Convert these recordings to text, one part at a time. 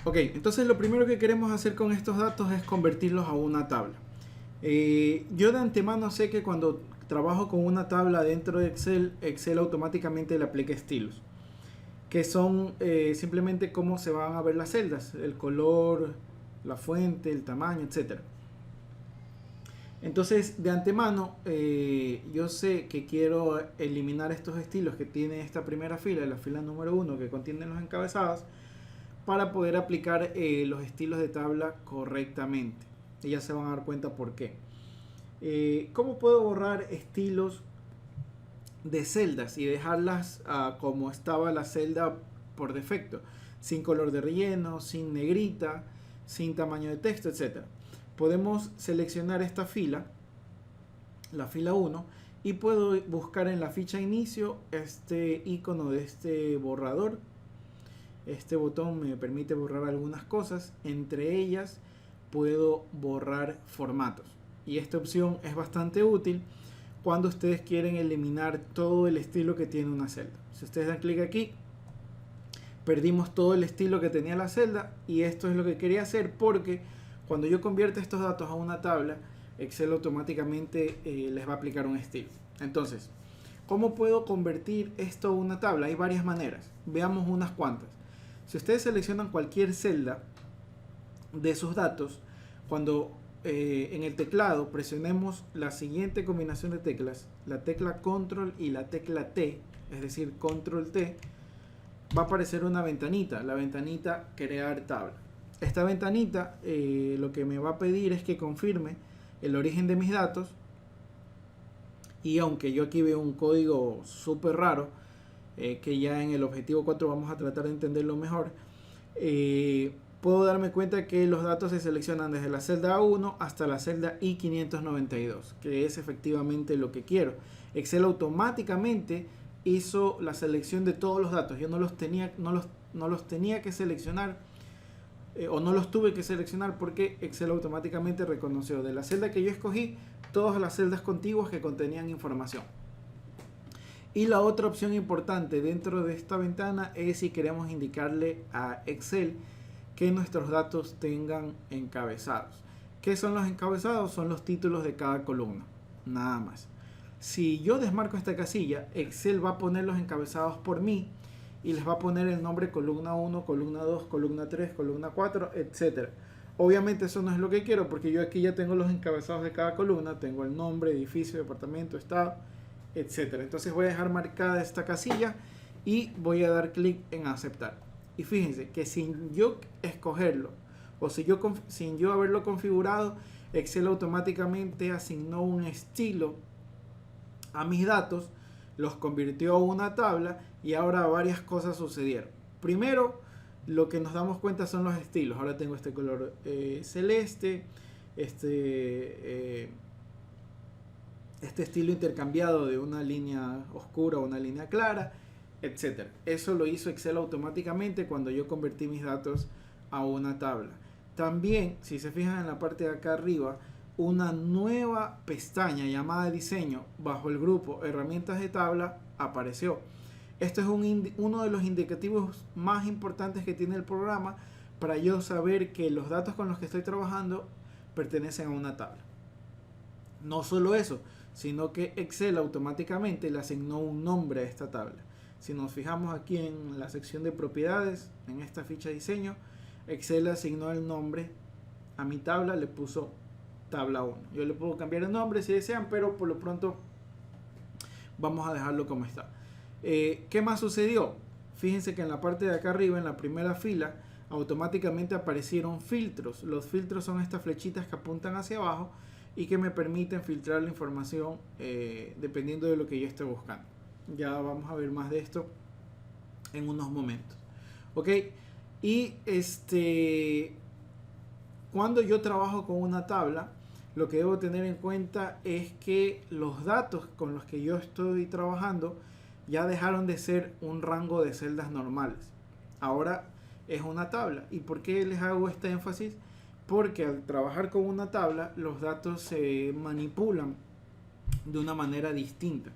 Ok, entonces lo primero que queremos hacer con estos datos es convertirlos a una tabla. Yo de antemano sé que cuando trabajo con una tabla dentro de Excel, Excel automáticamente le aplica estilos, que son simplemente cómo se van a ver las celdas, el color, la fuente, el tamaño, etcétera. Entonces, de antemano, yo sé que quiero eliminar estos estilos que tiene esta primera fila, la fila número 1 que contiene los encabezados, para poder aplicar los estilos de tabla correctamente. Y ya se van a dar cuenta por qué. ¿Cómo puedo borrar estilos de celdas y dejarlas como estaba la celda por defecto? Sin color de relleno, sin negrita, sin tamaño de texto, etc. Podemos seleccionar esta fila, la fila 1, y puedo buscar en la ficha inicio este icono de este borrador. Este botón me permite borrar algunas cosas, entre ellas puedo borrar formatos. Y esta opción es bastante útil cuando ustedes quieren eliminar todo el estilo que tiene una celda. Si ustedes dan clic aquí, perdimos todo el estilo que tenía la celda, y esto es lo que quería hacer, porque cuando yo convierto estos datos a una tabla, Excel automáticamente les va a aplicar un estilo. Entonces, ¿cómo puedo convertir esto a una tabla? Hay varias maneras. Veamos unas cuantas. Si ustedes seleccionan cualquier celda de sus datos, cuando en el teclado presionemos la siguiente combinación de teclas, la tecla control y la tecla T, es decir, control T, va a aparecer una ventanita, la ventanita crear tabla. Esta ventanita lo que me va a pedir es que confirme el origen de mis datos, y aunque yo aquí veo un código súper raro, que ya en el objetivo 4 vamos a tratar de entenderlo mejor, puedo darme cuenta que los datos se seleccionan desde la celda A1 hasta la celda I592, que es efectivamente lo que quiero. Excel automáticamente hizo la selección de todos los datos. Yo no los tenía que seleccionar, o no los tuve que seleccionar, porque Excel automáticamente reconoció de la celda que yo escogí todas las celdas contiguas que contenían información. Y la otra opción importante dentro de esta ventana es si queremos indicarle a Excel que nuestros datos tengan encabezados. ¿Qué son los encabezados? Son los títulos de cada columna, nada más. Si yo desmarco esta casilla, Excel va a poner los encabezados por mí y les va a poner el nombre columna 1, columna 2, columna 3, columna 4, etc. Obviamente eso no es lo que quiero, porque yo aquí ya tengo los encabezados de cada columna, tengo el nombre, edificio, departamento, estado, etcétera. Entonces voy a dejar marcada esta casilla y voy a dar clic en aceptar. Y fíjense que sin yo escogerlo, o sin yo haberlo configurado, Excel automáticamente asignó un estilo a mis datos, los convirtió a una tabla, y ahora varias cosas sucedieron. Primero, lo que nos damos cuenta son los estilos. Ahora tengo este color celeste, este estilo intercambiado de una línea oscura a una línea clara, etcétera. Eso lo hizo Excel automáticamente cuando yo convertí mis datos a una tabla. También, si se fijan en la parte de acá arriba, una nueva pestaña llamada diseño bajo el grupo herramientas de tabla apareció. Esto es uno de los indicativos más importantes que tiene el programa para yo saber que los datos con los que estoy trabajando pertenecen a una tabla. No solo eso, sino que Excel automáticamente le asignó un nombre a esta tabla. Si nos fijamos aquí en la sección de propiedades, en esta ficha de diseño, Excel le asignó el nombre a mi tabla, le puso tabla 1. Yo le puedo cambiar el nombre si desean, pero por lo pronto vamos a dejarlo como está. ¿Qué más sucedió? Fíjense que en la parte de acá arriba, en la primera fila, automáticamente aparecieron filtros. Los filtros son estas flechitas que apuntan hacia abajo y que me permiten filtrar la información dependiendo de lo que yo esté buscando. Ya vamos a ver más de esto en unos momentos. Ok, y cuando yo trabajo con una tabla, lo que debo tener en cuenta es que los datos con los que yo estoy trabajando ya dejaron de ser un rango de celdas normales. Ahora es una tabla. ¿Y por qué les hago este énfasis? Porque al trabajar con una tabla, los datos se manipulan de una manera distinta.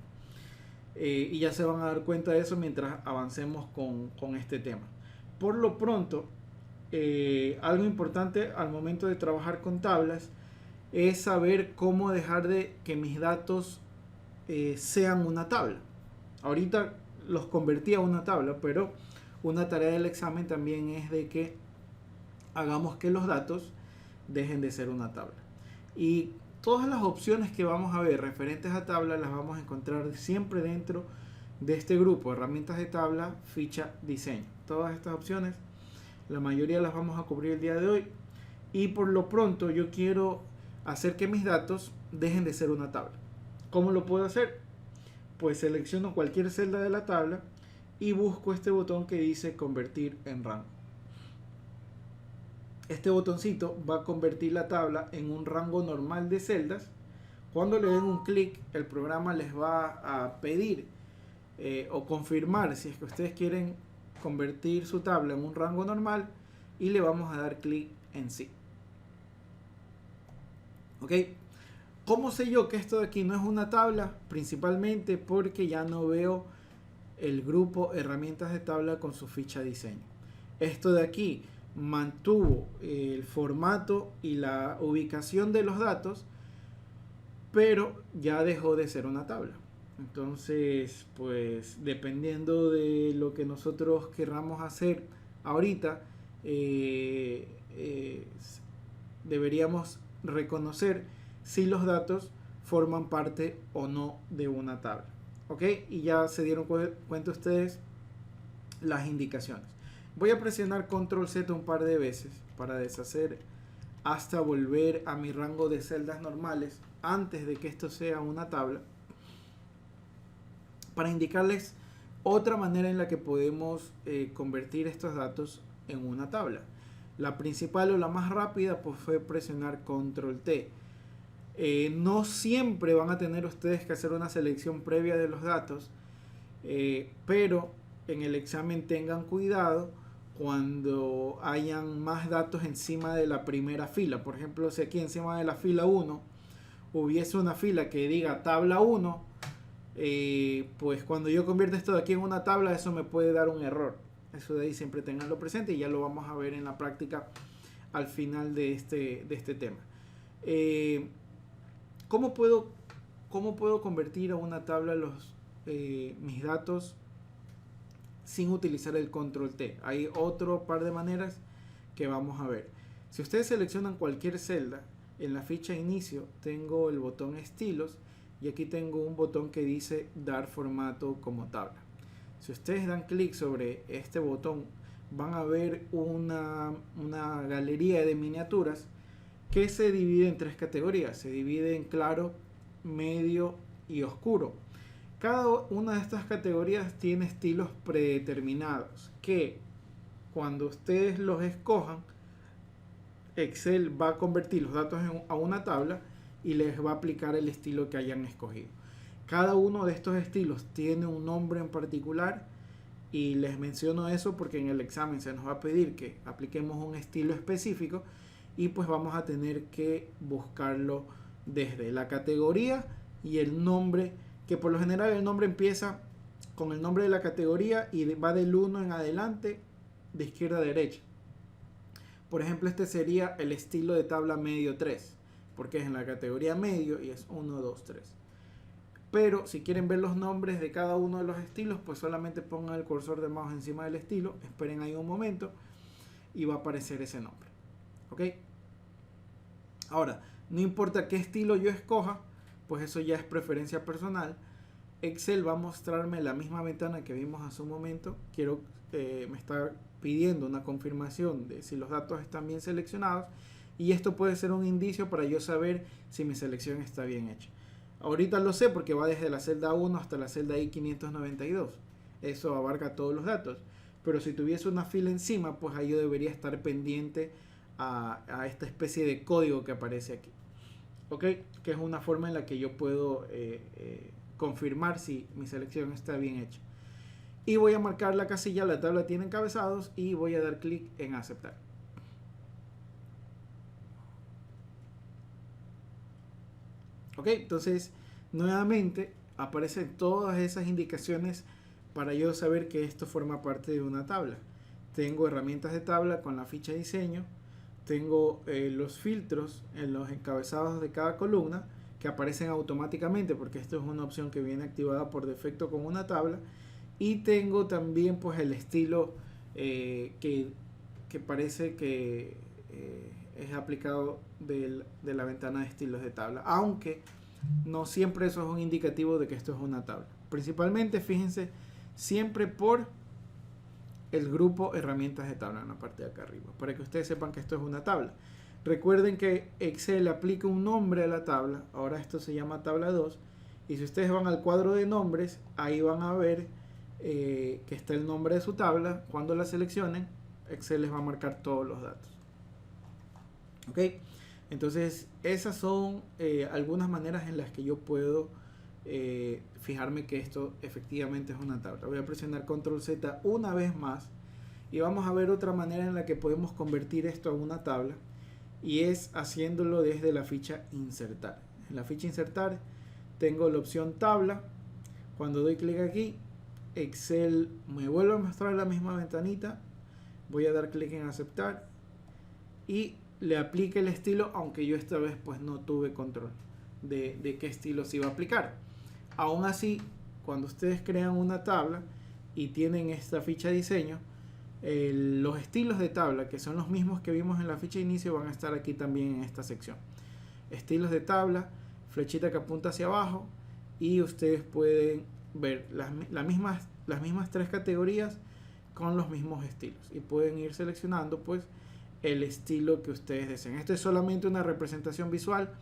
Y ya se van a dar cuenta de eso mientras avancemos con este tema. Por lo pronto, algo importante al momento de trabajar con tablas es saber cómo dejar de que mis datos sean una tabla. Ahorita los convertí a una tabla, pero una tarea del examen también es de que hagamos que los datos dejen de ser una tabla. Y todas las opciones que vamos a ver referentes a tabla las vamos a encontrar siempre dentro de este grupo, herramientas de tabla, ficha, diseño. Todas estas opciones, la mayoría las vamos a cubrir el día de hoy. Y por lo pronto yo quiero hacer que mis datos dejen de ser una tabla. ¿Cómo lo puedo hacer? Pues selecciono cualquier celda de la tabla y busco este botón que dice convertir en rango. Este botoncito va a convertir la tabla en un rango normal de celdas. Cuando le den un clic, el programa les va a pedir o confirmar si es que ustedes quieren convertir su tabla en un rango normal, y le vamos a dar clic en sí. ¿Ok? ¿Cómo sé yo que esto de aquí no es una tabla? Principalmente porque ya no veo el grupo herramientas de tabla con su ficha diseño. Esto de aquí mantuvo el formato y la ubicación de los datos, pero ya dejó de ser una tabla. Entonces, pues dependiendo de lo que nosotros querramos hacer ahorita, deberíamos reconocer si los datos forman parte o no de una tabla. ¿Ok? Y ya se dieron cuenta ustedes las indicaciones. Voy a presionar Control Z un par de veces para deshacer hasta volver a mi rango de celdas normales antes de que esto sea una tabla, para indicarles otra manera en la que podemos convertir estos datos en una tabla. La principal o la más rápida pues fue presionar Control T. No siempre van a tener ustedes que hacer una selección previa de los datos, pero en el examen tengan cuidado cuando hayan más datos encima de la primera fila. Por ejemplo, si aquí encima de la fila 1 hubiese una fila que diga tabla 1, pues cuando yo convierto esto de aquí en una tabla, eso me puede dar un error. Eso de ahí siempre tenganlo presente y ya lo vamos a ver en la práctica al final de este tema. ¿Cómo puedo convertir a una tabla mis datos sin utilizar el control T? Hay otro par de maneras que vamos a ver. Si ustedes seleccionan cualquier celda, en la ficha inicio tengo el botón estilos y aquí tengo un botón que dice dar formato como tabla. Si ustedes dan clic sobre este botón, van a ver una galería de miniaturas que se divide en tres categorías. Se divide en claro, medio y oscuro. Cada una de estas categorías tiene estilos predeterminados que cuando ustedes los escojan, Excel va a convertir los datos a una tabla y les va a aplicar el estilo que hayan escogido. Cada uno de estos estilos tiene un nombre en particular y les menciono eso porque en el examen se nos va a pedir que apliquemos un estilo específico y pues vamos a tener que buscarlo desde la categoría y el nombre, que por lo general el nombre empieza con el nombre de la categoría y va del 1 en adelante, de izquierda a derecha. Por ejemplo, este sería el estilo de tabla medio 3, porque es en la categoría medio y es 1, 2, 3. Pero si quieren ver los nombres de cada uno de los estilos, pues solamente pongan el cursor de mouse encima del estilo, esperen ahí un momento y va a aparecer ese nombre. ¿Ok? Ahora, no importa qué estilo yo escoja, pues eso ya es preferencia personal. Excel va a mostrarme la misma ventana que vimos hace un momento. Me está pidiendo una confirmación de si los datos están bien seleccionados y esto puede ser un indicio para yo saber si mi selección está bien hecha. Ahorita lo sé porque va desde la celda 1 hasta la celda I592. Eso abarca todos los datos. Pero si tuviese una fila encima, pues ahí yo debería estar pendiente a esta especie de código que aparece aquí. ¿Ok? Que es una forma en la que yo puedo confirmar si mi selección está bien hecha. Y voy a marcar la casilla, la tabla tiene encabezados y voy a dar clic en aceptar. Ok, entonces nuevamente aparecen todas esas indicaciones para yo saber que esto forma parte de una tabla. tengo herramientas de tabla con la ficha de diseño, tengo los filtros en los encabezados de cada columna que aparecen automáticamente porque esto es una opción que viene activada por defecto con una tabla, y tengo también pues el estilo que parece que es aplicado de la ventana de estilos de tabla, aunque no siempre eso es un indicativo de que esto es una tabla. Principalmente fíjense siempre por el grupo herramientas de tabla en la parte de acá arriba, para que ustedes sepan que esto es una tabla. Recuerden que Excel aplica un nombre a la tabla, ahora esto se llama tabla 2, y si ustedes van al cuadro de nombres, ahí van a ver que está el nombre de su tabla. Cuando la seleccionen, Excel les va a marcar todos los datos. ¿Ok? Entonces, esas son algunas maneras en las que yo puedo fijarme que esto efectivamente es una tabla. Voy a presionar Control Z una vez más y vamos a ver otra manera en la que podemos convertir esto a una tabla, y es haciéndolo desde la ficha insertar. En la ficha insertar tengo la opción tabla. Cuando doy clic aquí, Excel me vuelve a mostrar la misma ventanita. Voy a dar clic en aceptar y le aplique el estilo, aunque yo esta vez pues no tuve control de qué estilo se iba a aplicar. Aún así, cuando ustedes crean una tabla y tienen esta ficha de diseño, los estilos de tabla, que son los mismos que vimos en la ficha de inicio, van a estar aquí también en esta sección. Estilos de tabla, flechita que apunta hacia abajo, y ustedes pueden ver las mismas tres categorías con los mismos estilos, y pueden ir seleccionando pues el estilo que ustedes deseen. Esto es solamente una representación visual,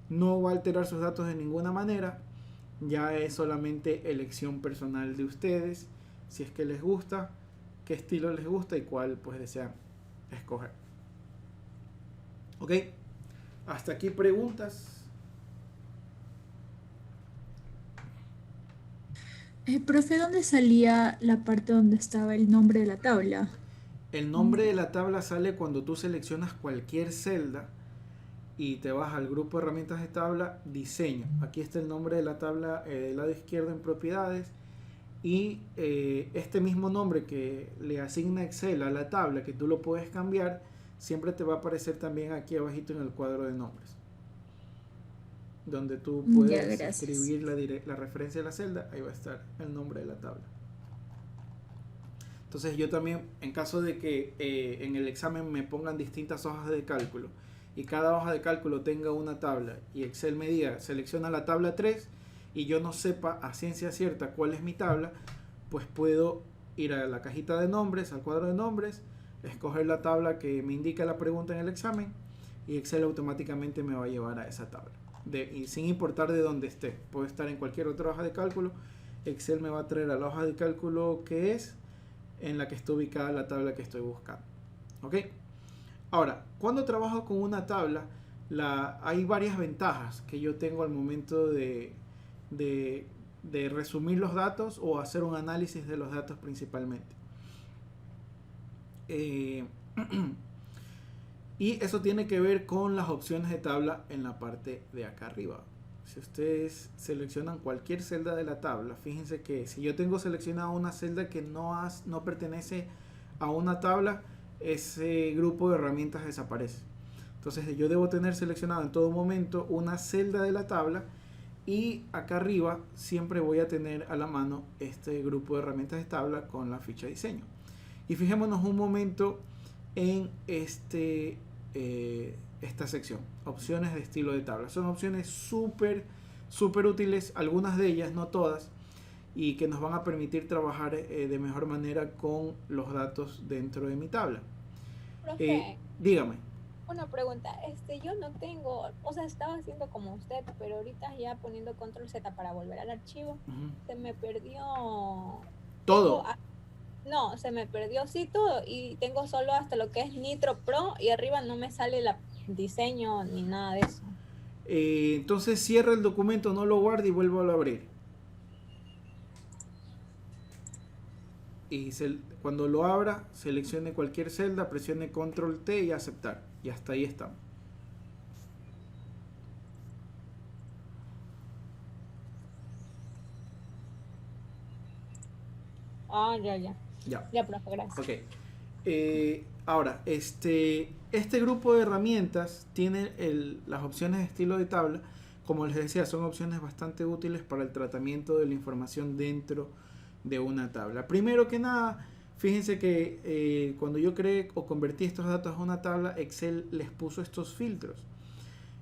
no va a alterar sus datos de ninguna manera, ya es solamente elección personal de ustedes, si es que les gusta, qué estilo les gusta y cuál pues desean escoger. Ok, hasta aquí preguntas. Profe, ¿dónde salía la parte donde estaba el nombre de la tabla? El nombre de la tabla sale cuando tú seleccionas cualquier celda y te vas al grupo de herramientas de tabla, diseño. Aquí está el nombre de la tabla del lado izquierdo en propiedades, y este mismo nombre que le asigna Excel a la tabla, que tú lo puedes cambiar, siempre te va a aparecer también aquí abajito en el cuadro de nombres, donde tú Ya, puedes gracias. escribir la referencia de la celda. Ahí va a estar el nombre de la tabla. Entonces yo también, en caso de que en el examen me pongan distintas hojas de cálculo y cada hoja de cálculo tenga una tabla, y Excel me diga selecciona la tabla 3 y yo no sepa a ciencia cierta cuál es mi tabla, pues puedo ir a la cajita de nombres, al cuadro de nombres, escoger la tabla que me indica la pregunta en el examen, y Excel automáticamente me va a llevar a esa tabla. Y sin importar de dónde esté, puede estar en cualquier otra hoja de cálculo, Excel me va a traer a la hoja de cálculo que es en la que está ubicada la tabla que estoy buscando. ¿Ok? Ahora, cuando trabajo con una tabla, hay varias ventajas que yo tengo al momento de resumir los datos o hacer un análisis de los datos principalmente. Y eso tiene que ver con las opciones de tabla en la parte de acá arriba. Si ustedes seleccionan cualquier celda de la tabla, fíjense que si yo tengo seleccionada una celda que no pertenece a una tabla, ese grupo de herramientas desaparece. Entonces yo debo tener seleccionado en todo momento una celda de la tabla, y acá arriba siempre voy a tener a la mano este grupo de herramientas de tabla con la ficha de diseño. Y fijémonos un momento en esta sección, opciones de estilo de tabla. Son opciones súper útiles, algunas de ellas, no todas, y que nos van a permitir trabajar de mejor manera con los datos dentro de mi tabla. Profe, Dígame. una pregunta. Yo no tengo, o sea, estaba haciendo como usted, pero ahorita ya poniendo control Z para volver al archivo, se me perdió. Tengo, Todo. no, se me perdió sí todo y tengo solo hasta lo que es Nitro Pro y arriba no me sale el diseño ni nada de eso. Entonces cierra el documento, no lo guarde y vuelvo a abrir. Y cuando lo abra, seleccione cualquier celda, presione control T y aceptar. Y hasta ahí estamos. Ah, ya, ya. Ya. Ya, profe, gracias. Ok. Ahora, este grupo de herramientas tiene las opciones de estilo de tabla. Como les decía, son opciones bastante útiles para el tratamiento de la información dentro de una tabla. Primero que nada, fíjense que cuando yo creé o convertí estos datos a una tabla, Excel les puso estos filtros.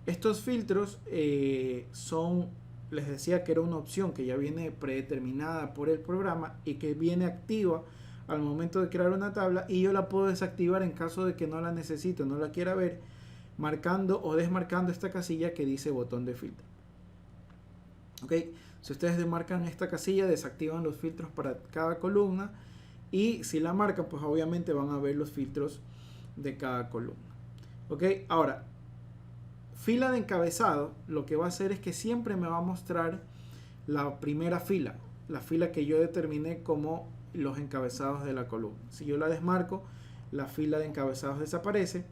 Estos filtros les decía que era una opción que ya viene predeterminada por el programa y que viene activa al momento de crear una tabla, y yo la puedo desactivar en caso de que no la necesite, no la quiera ver, marcando o desmarcando esta casilla que dice botón de filtro. Ok, si ustedes desmarcan esta casilla, desactivan los filtros para cada columna, y si la marcan, pues obviamente van a ver los filtros de cada columna. Ok, ahora, fila de encabezado, lo que va a hacer es que siempre me va a mostrar la primera fila, la fila que yo determiné como los encabezados de la columna. Si yo la desmarco, la fila de encabezados desaparece.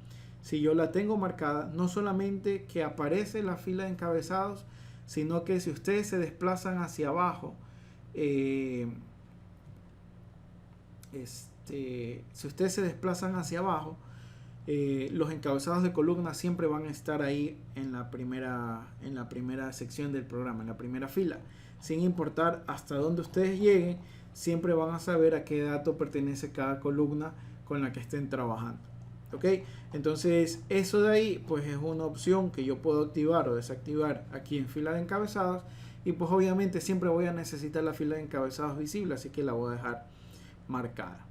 Si yo la tengo marcada, no solamente que aparece la fila de encabezados, sino que si ustedes se desplazan hacia abajo, si ustedes se desplazan hacia abajo, los encabezados de columna siempre van a estar ahí en la primera sección del programa, en la primera fila. Sin importar hasta dónde ustedes lleguen, siempre van a saber a qué dato pertenece cada columna con la que estén trabajando. ¿Ok? Entonces, eso de ahí, pues es una opción que yo puedo activar o desactivar aquí en fila de encabezados. Y pues obviamente siempre voy a necesitar la fila de encabezados visible, así que la voy a dejar marcada.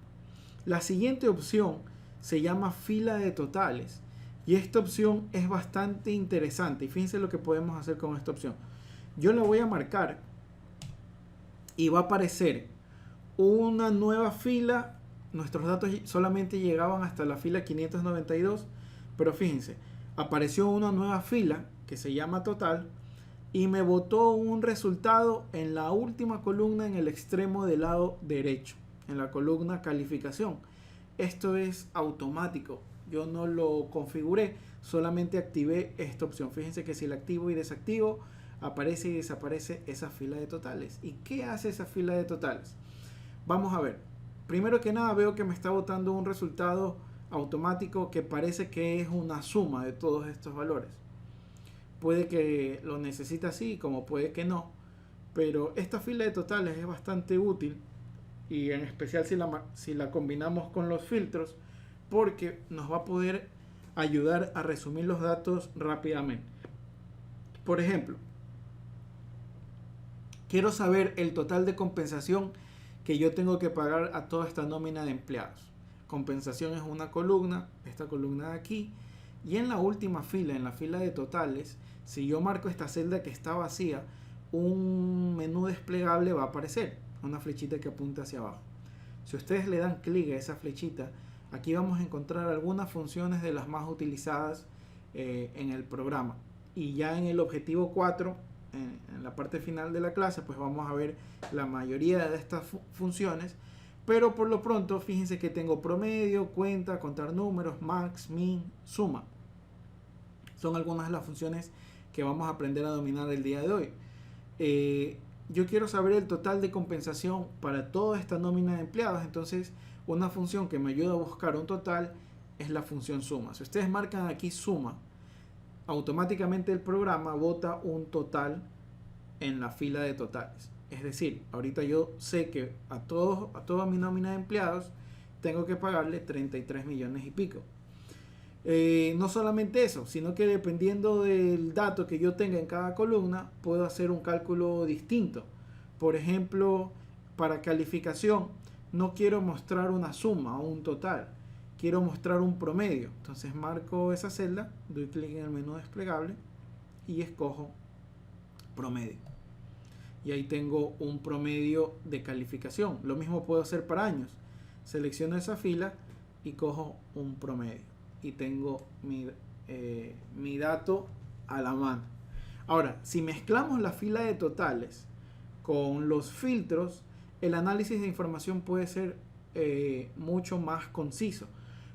La siguiente opción se llama fila de totales, y esta opción es bastante interesante. Y fíjense lo que podemos hacer con esta opción. Yo la voy a marcar y va a aparecer una nueva fila. Nuestros datos solamente llegaban hasta la fila 592, pero fíjense, apareció una nueva fila que se llama total y me botó un resultado en la última columna, en el extremo del lado derecho, en la columna calificación. Esto es automático, yo no lo configuré, solamente activé esta opción. Fíjense que si la activo y desactivo, aparece y desaparece esa fila de totales. ¿Y qué hace esa fila de totales? Vamos a ver. Primero que nada, veo que me está botando un resultado automático que parece que es una suma de todos estos valores. Puede que lo necesite así, como puede que no, pero esta fila de totales es bastante útil, y en especial si la combinamos con los filtros, porque nos va a poder ayudar a resumir los datos rápidamente. Por ejemplo, quiero saber el total de compensación que yo tengo que pagar a toda esta nómina de empleados. Compensación es una columna, esta columna de aquí, y en la última fila, en la fila de totales, si yo marco esta celda que está vacía, un menú desplegable va a aparecer, una flechita que apunta hacia abajo. Si ustedes le dan clic a esa flechita, aquí vamos a encontrar algunas funciones de las más utilizadas en el programa. Y ya en el objetivo 4, en la parte final de la clase, pues vamos a ver la mayoría de estas funciones, pero por lo pronto fíjense que tengo promedio, cuenta, contar números, max, min, suma. Son algunas de las funciones que vamos a aprender a dominar el día de hoy. Yo quiero saber el total de compensación para toda esta nómina de empleados, entonces una función que me ayuda a buscar un total es la función suma. Si ustedes marcan aquí suma, automáticamente el programa bota un total en la fila de totales. Es decir, ahorita yo sé que a toda mi nómina de empleados tengo que pagarle 33 millones y pico. No solamente eso, sino que dependiendo del dato que yo tenga en cada columna, puedo hacer un cálculo distinto. Por ejemplo, para calificación, no quiero mostrar una suma o un total, quiero mostrar un promedio. Entonces marco esa celda, doy clic en el menú desplegable y escojo promedio. Y ahí tengo un promedio de calificación. Lo mismo puedo hacer para años. Selecciono esa fila y cojo un promedio. Y tengo mi dato a la mano. Ahora, si mezclamos la fila de totales con los filtros, el análisis de información puede ser mucho más conciso.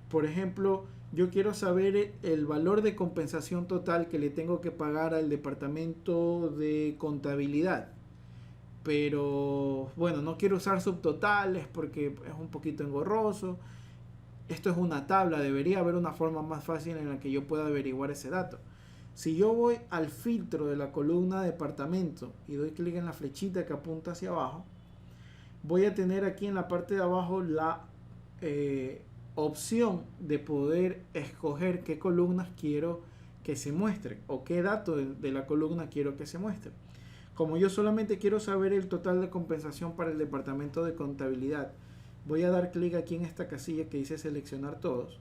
Por ejemplo, yo quiero saber el valor de compensación total que le tengo que pagar al departamento de contabilidad. Pero bueno, no quiero usar subtotales porque es un poquito engorroso. esto es una tabla, debería haber una forma más fácil en la que yo pueda averiguar ese dato. Si yo voy al filtro de la columna departamento y doy clic en la flechita que apunta hacia abajo, voy a tener aquí en la parte de abajo la opción de poder escoger qué columnas quiero que se muestren o qué dato de la columna quiero que se muestre. Como yo solamente quiero saber el total de compensación para el departamento de contabilidad, voy a dar clic aquí en esta casilla que dice seleccionar todos.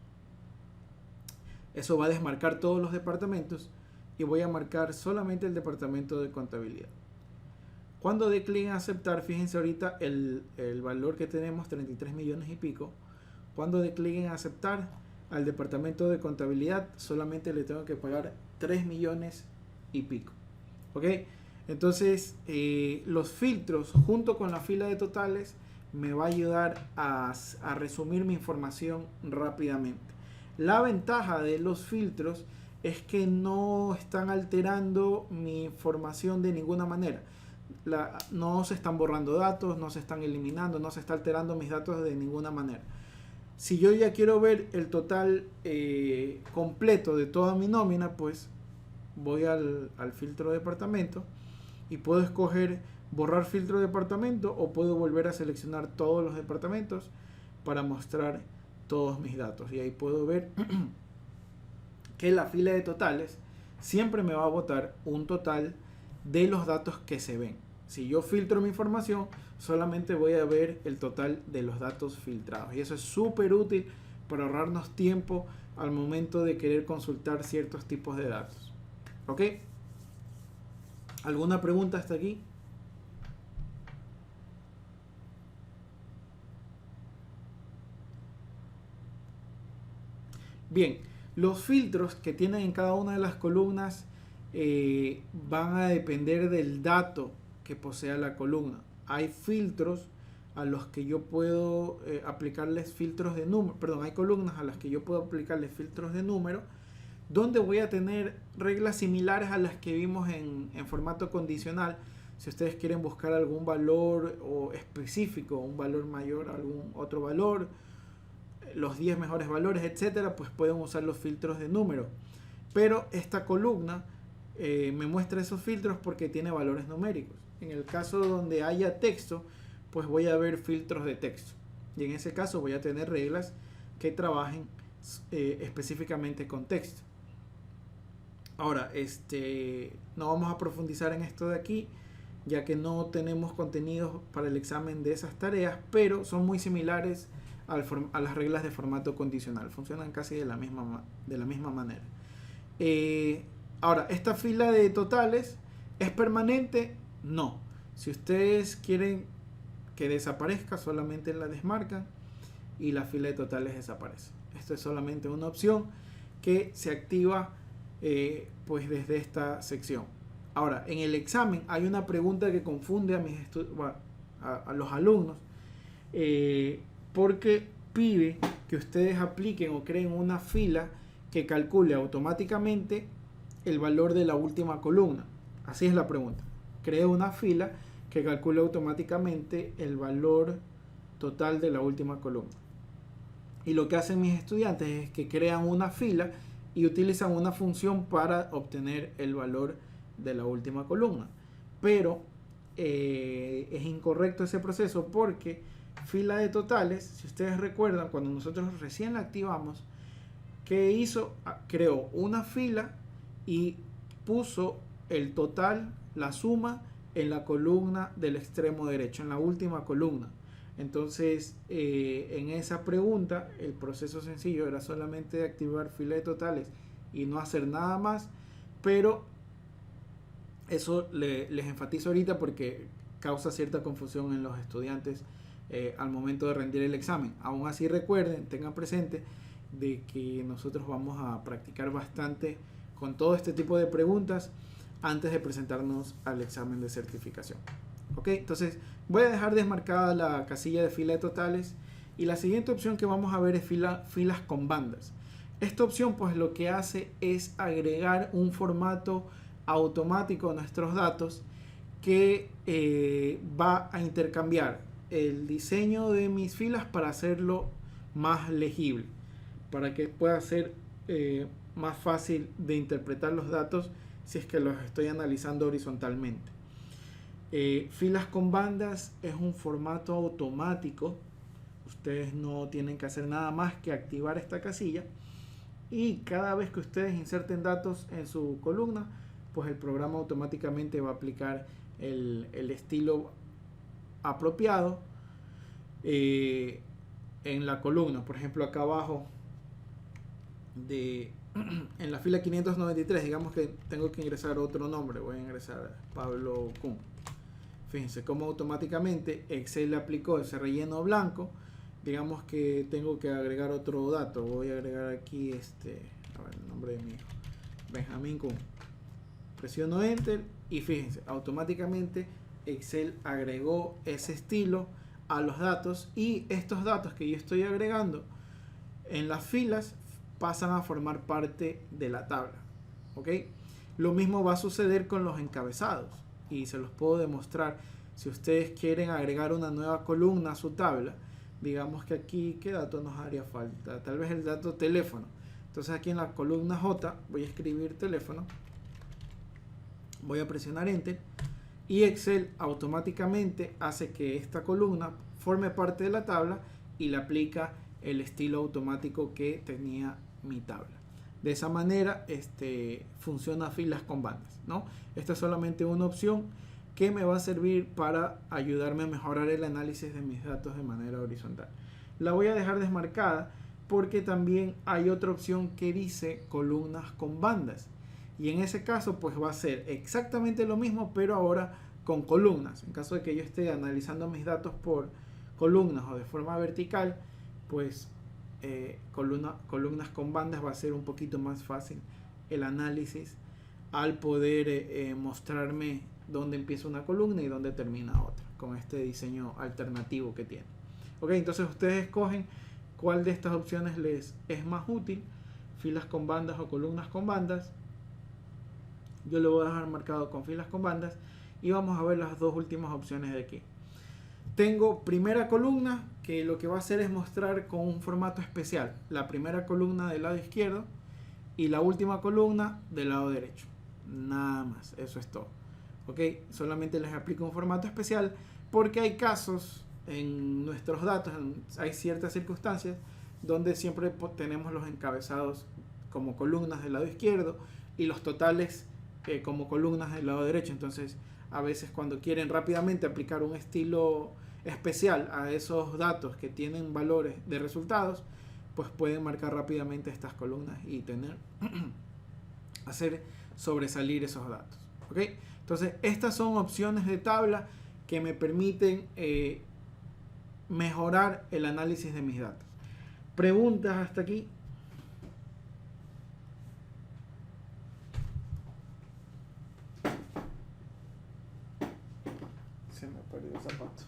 Eso va a desmarcar todos los departamentos y voy a marcar solamente el departamento de contabilidad. Cuando dé clic en aceptar, fíjense ahorita el valor que tenemos, 33 millones y pico. Cuando dé clic en aceptar, al departamento de contabilidad solamente le tengo que pagar 3 millones y pico. ¿Ok? Entonces, los filtros junto con la fila de totales me va a ayudar a resumir mi información rápidamente. La ventaja de los filtros es que no están alterando mi información de ninguna manera. No se están borrando datos, no se están eliminando, no se está alterando mis datos de ninguna manera. Si yo ya quiero ver el total completo de toda mi nómina, pues voy al filtro departamento y puedo escoger borrar filtro departamento o puedo volver a seleccionar todos los departamentos para mostrar todos mis datos. Y ahí puedo ver que la fila de totales siempre me va a botar un total de los datos que se ven. Si yo filtro mi información, solamente voy a ver el total de los datos filtrados. Y eso es súper útil para ahorrarnos tiempo al momento de querer consultar ciertos tipos de datos. ¿Ok? ¿Alguna pregunta hasta aquí? Bien, los filtros que tienen en cada una de las columnas van a depender del dato que posea la columna. Hay filtros a los que yo puedo aplicarles filtros de número, perdón, hay columnas a las que yo puedo aplicarles filtros de número, donde voy a tener reglas similares a las que vimos en formato condicional. Si ustedes quieren buscar algún valor o específico, un valor mayor a algún otro valor, los 10 mejores valores, etcétera, pues pueden usar los filtros de número. Pero esta columna me muestra esos filtros porque tiene valores numéricos. En el caso donde haya texto, pues voy a ver filtros de texto. Y en ese caso voy a tener reglas que trabajen específicamente con texto. Ahora, no vamos a profundizar en esto de aquí, ya que no tenemos contenidos para el examen de esas tareas, pero son muy similares a las reglas de formato condicional. Funcionan casi de la misma manera. Ahora, esta fila de totales ¿es permanente? No. Si ustedes quieren que desaparezca, solamente la desmarcan y la fila de totales desaparece. Esto es solamente una opción que se activa pues desde esta sección. Ahora, en el examen hay una pregunta que confunde a los alumnos porque pide que ustedes apliquen o creen una fila que calcule automáticamente el valor de la última columna. Así es la pregunta. Creo una fila que calcule automáticamente el valor total de la última columna. Y lo que hacen mis estudiantes es que crean una fila y utilizan una función para obtener el valor de la última columna. Pero es incorrecto ese proceso porque fila de totales, si ustedes recuerdan, cuando nosotros recién la activamos, ¿qué hizo? Creó una fila y puso el total, la suma, en la columna del extremo derecho, en la última columna. Entonces, en esa pregunta, el proceso sencillo era solamente activar fila de totales y no hacer nada más, pero eso les enfatizo ahorita porque causa cierta confusión en los estudiantes al momento de rendir el examen. Aún así, recuerden, tengan presente de que nosotros vamos a practicar bastante con todo este tipo de preguntas antes de presentarnos al examen de certificación. Ok, entonces voy a dejar desmarcada la casilla de fila de totales y la siguiente opción que vamos a ver es filas con bandas. Esta opción pues lo que hace es agregar un formato automático a nuestros datos que va a intercambiar el diseño de mis filas para hacerlo más legible, para que pueda ser más fácil de interpretar los datos si es que los estoy analizando horizontalmente. Filas con bandas es un formato automático. Ustedes no tienen que hacer nada más que activar esta casilla, y cada vez que ustedes inserten datos en su columna, pues el programa automáticamente va a aplicar el estilo apropiado en la columna. Por ejemplo, acá abajo en la fila 593, digamos que tengo que ingresar otro nombre, voy a ingresar Pablo Kun. Fíjense cómo automáticamente Excel le aplicó ese relleno blanco. Digamos que tengo que agregar otro dato, voy a agregar aquí el nombre de mi hijo, Benjamín Kun. Presiono Enter y fíjense, automáticamente Excel agregó ese estilo a los datos, y estos datos que yo estoy agregando en las filas pasan a formar parte de la tabla. ¿Ok? Lo mismo va a suceder con los encabezados, y se los puedo demostrar. Si ustedes quieren agregar una nueva columna a su tabla, digamos que aquí, ¿qué dato nos haría falta? Tal vez el dato teléfono. Entonces aquí en la columna J voy a escribir teléfono, voy a presionar Enter, y Excel automáticamente hace que esta columna forme parte de la tabla y le aplica el estilo automático que tenía mi tabla. De esa manera funciona filas con bandas, ¿no? Esta es solamente una opción que me va a servir para ayudarme a mejorar el análisis de mis datos de manera horizontal. La voy a dejar desmarcada porque también hay otra opción que dice columnas con bandas, y en ese caso pues va a ser exactamente lo mismo, pero ahora con columnas. En caso de que yo esté analizando mis datos por columnas o de forma vertical, pues columnas con bandas va a ser un poquito más fácil el análisis, al poder mostrarme dónde empieza una columna y dónde termina otra, con este diseño alternativo que tiene. Ok, entonces ustedes escogen cuál de estas opciones les es más útil, filas con bandas o columnas con bandas. Yo lo voy a dejar marcado con filas con bandas, y vamos a ver las dos últimas opciones de aquí. Tengo primera columna, que lo que va a hacer es mostrar con un formato especial la primera columna del lado izquierdo y la última columna del lado derecho. Nada más, eso es todo. Ok, solamente les aplico un formato especial porque hay casos en nuestros datos, hay ciertas circunstancias donde siempre tenemos los encabezados como columnas del lado izquierdo y los totales como columnas del lado derecho. Entonces, a veces cuando quieren rápidamente aplicar un estilo especial a esos datos que tienen valores de resultados, pues pueden marcar rápidamente estas columnas y hacer sobresalir esos datos. ¿Ok? Entonces, estas son opciones de tabla que me permiten mejorar el análisis de mis datos. ¿Preguntas hasta aquí? Se me perdió el zapato.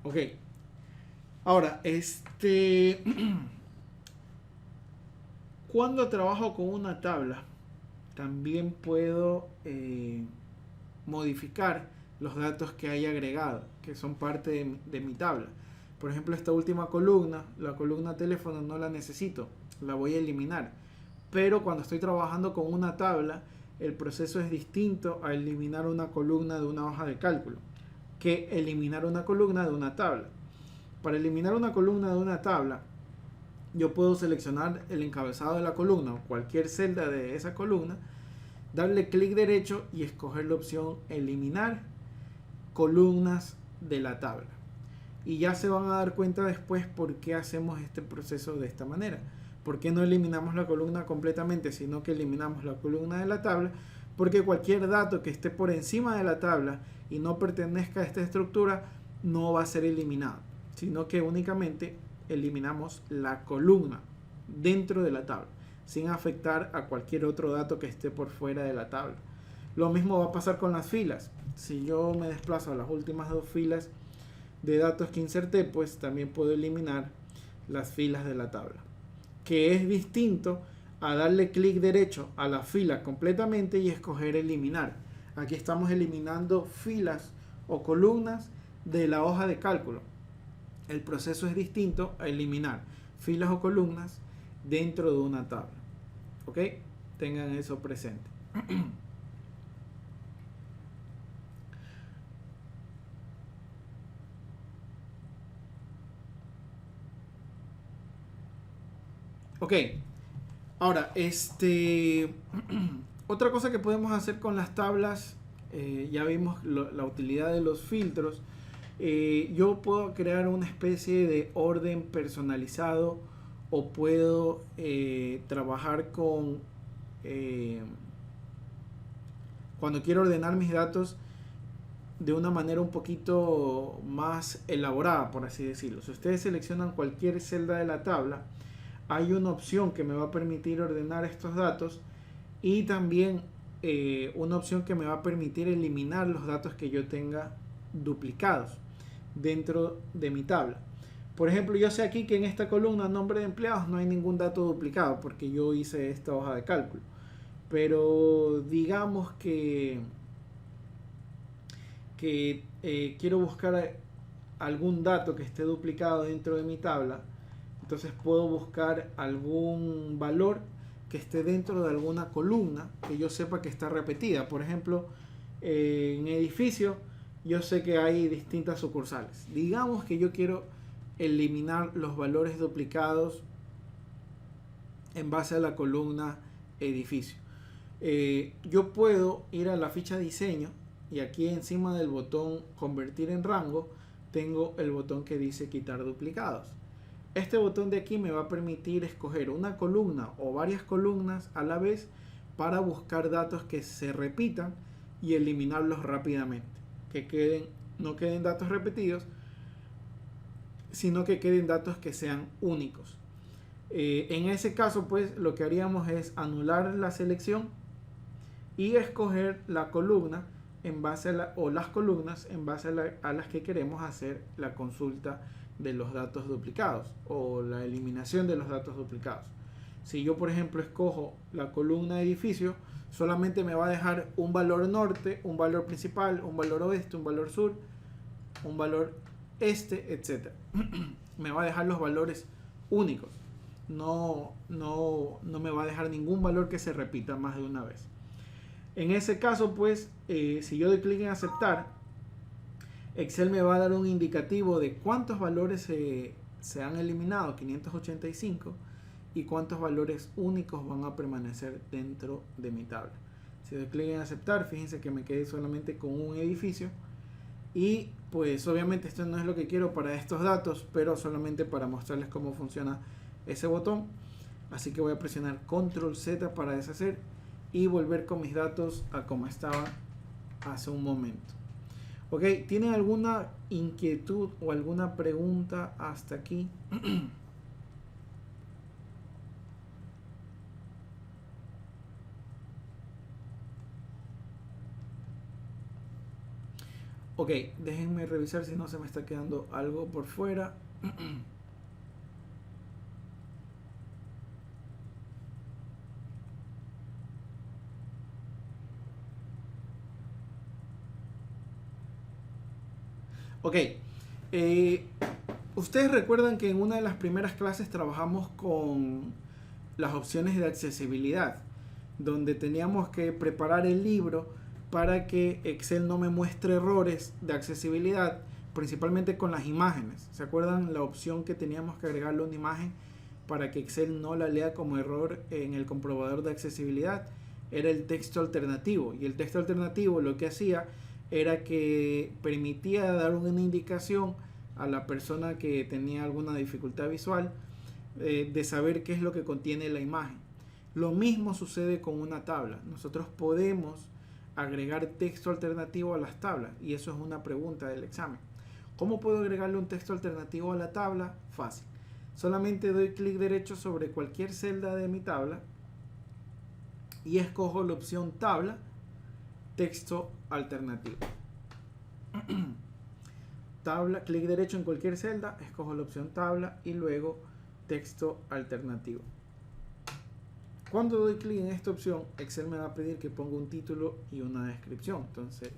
Ok. Ahora, cuando trabajo con una tabla, también puedo modificar los datos que haya agregado, que son parte de mi tabla. Por ejemplo, esta última columna, la columna teléfono, no la necesito, la voy a eliminar. Pero cuando estoy trabajando con una tabla, el proceso es distinto a eliminar una columna de una hoja de cálculo que eliminar una columna de una tabla. Para eliminar una columna de una tabla, yo puedo seleccionar el encabezado de la columna o cualquier celda de esa columna, darle clic derecho y escoger la opción eliminar columnas de la tabla. Y ya se van a dar cuenta después por qué hacemos este proceso de esta manera. ¿Por qué no eliminamos la columna completamente, sino que eliminamos la columna de la tabla? Porque cualquier dato que esté por encima de la tabla y no pertenezca a esta estructura no va a ser eliminado, sino que únicamente eliminamos la columna dentro de la tabla, sin afectar a cualquier otro dato que esté por fuera de la tabla. Lo mismo va a pasar con las filas. Si yo me desplazo a las últimas dos filas de datos que inserté, pues también puedo eliminar las filas de la tabla, que es distinto a darle clic derecho a la fila completamente y escoger eliminar. Aquí estamos eliminando filas o columnas de la hoja de cálculo. el proceso es distinto a eliminar filas o columnas dentro de una tabla. ¿Ok? Tengan eso presente. Ok, ahora, otra cosa que podemos hacer con las tablas, ya vimos la utilidad de los filtros. Yo puedo crear una especie de orden personalizado o puedo trabajar con, cuando quiero ordenar mis datos de una manera un poquito más elaborada, por así decirlo. Si ustedes seleccionan cualquier celda de la tabla, hay una opción que me va a permitir ordenar estos datos y también una opción que me va a permitir eliminar los datos que yo tenga duplicados dentro de mi tabla. Por ejemplo, yo sé aquí que en esta columna nombre de empleados no hay ningún dato duplicado porque yo hice esta hoja de cálculo. Pero digamos que quiero buscar algún dato que esté duplicado dentro de mi tabla. Entonces puedo buscar algún valor que esté dentro de alguna columna que yo sepa que está repetida. Por ejemplo, en edificio yo sé que hay distintas sucursales. Digamos que yo quiero eliminar los valores duplicados en base a la columna edificio. Yo puedo ir a la ficha diseño y aquí encima del botón convertir en rango tengo el botón que dice quitar duplicados. Este botón de aquí me va a permitir escoger una columna o varias columnas a la vez para buscar datos que se repitan y eliminarlos rápidamente. Que no queden datos repetidos, sino que queden datos que sean únicos. En ese caso, pues lo que haríamos es anular la selección y escoger la columna en base a o las columnas en base a las que queremos hacer la consulta de los datos duplicados o la eliminación de los datos duplicados. Si yo, por ejemplo, escojo la columna edificio, solamente me va a dejar un valor norte, un valor principal, un valor oeste, un valor sur, un valor este, etc. Me va a dejar los valores únicos. No me va a dejar ningún valor que se repita más de una vez. En ese caso, pues, si yo doy clic en aceptar, Excel me va a dar un indicativo de cuántos valores se han eliminado, 585, y cuántos valores únicos van a permanecer dentro de mi tabla. Si doy clic en aceptar, fíjense que me quedé solamente con un edificio. Y pues obviamente esto no es lo que quiero para estos datos, pero solamente para mostrarles cómo funciona ese botón. Así que voy a presionar Control Z para deshacer y volver con mis datos a como estaban hace un momento. Ok, ¿tienen alguna inquietud o alguna pregunta hasta aquí? Ok, déjenme revisar si no se me está quedando algo por fuera. Ok, ustedes recuerdan que en una de las primeras clases trabajamos con las opciones de accesibilidad, donde teníamos que preparar el libro para que Excel no me muestre errores de accesibilidad, principalmente con las imágenes. ¿Se acuerdan la opción que teníamos que agregarle una imagen para que Excel no la lea como error en el comprobador de accesibilidad? Era el texto alternativo, y el texto alternativo lo que hacía era que permitía dar una indicación a la persona que tenía alguna dificultad visual de saber qué es lo que contiene la imagen. Lo mismo sucede con una tabla. Nosotros podemos agregar texto alternativo a las tablas, y eso es una pregunta del examen. ¿Cómo puedo agregarle un texto alternativo a la tabla? Fácil. Solamente doy clic derecho sobre cualquier celda de mi tabla y escojo la opción tabla, texto alternativo. Tabla, clic derecho en cualquier celda, escojo la opción tabla y luego texto alternativo. Cuando doy clic en esta opción, Excel me va a pedir que ponga un título y una descripción. Entonces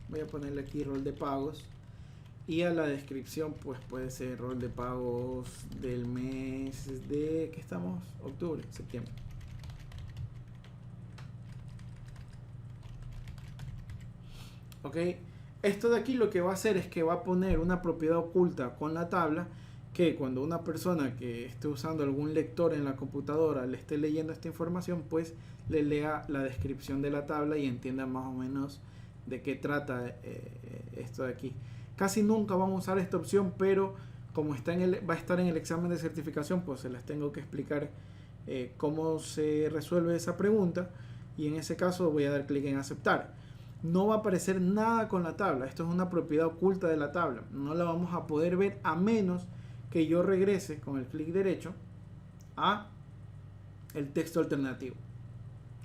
voy a ponerle aquí rol de pagos Y a la descripción pues puede ser rol de pagos del mes de, ¿qué estamos? Octubre, septiembre. Ok, esto de aquí lo que va a hacer es que va a poner una propiedad oculta con la tabla, que cuando una persona que esté usando algún lector en la computadora le esté leyendo esta información, pues le lea la descripción de la tabla y entienda más o menos de qué trata esto de aquí. Casi nunca vamos a usar esta opción, pero como está va a estar en el examen de certificación, pues se las tengo que explicar cómo se resuelve esa pregunta, y en ese caso voy a dar clic en aceptar. No va a aparecer nada con la tabla, esto es una propiedad oculta de la tabla, no la vamos a poder ver a menos que yo regrese con el clic derecho a el texto alternativo.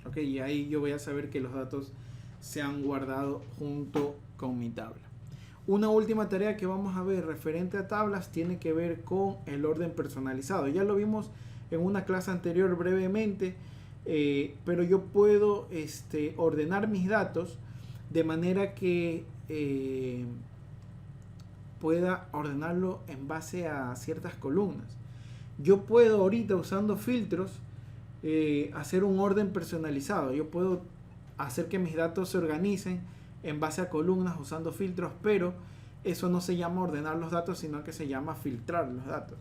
Ok, y ahí yo voy a saber que los datos se han guardado junto con mi tabla. Una última tarea que vamos a ver referente a tablas tiene que ver con el orden personalizado. Ya lo vimos en una clase anterior brevemente, pero yo puedo ordenar mis datos de manera que pueda ordenarlo en base a ciertas columnas. Yo puedo ahorita, usando filtros, hacer un orden personalizado. Yo puedo hacer que mis datos se organicen en base a columnas usando filtros, pero eso no se llama ordenar los datos, sino que se llama filtrar los datos.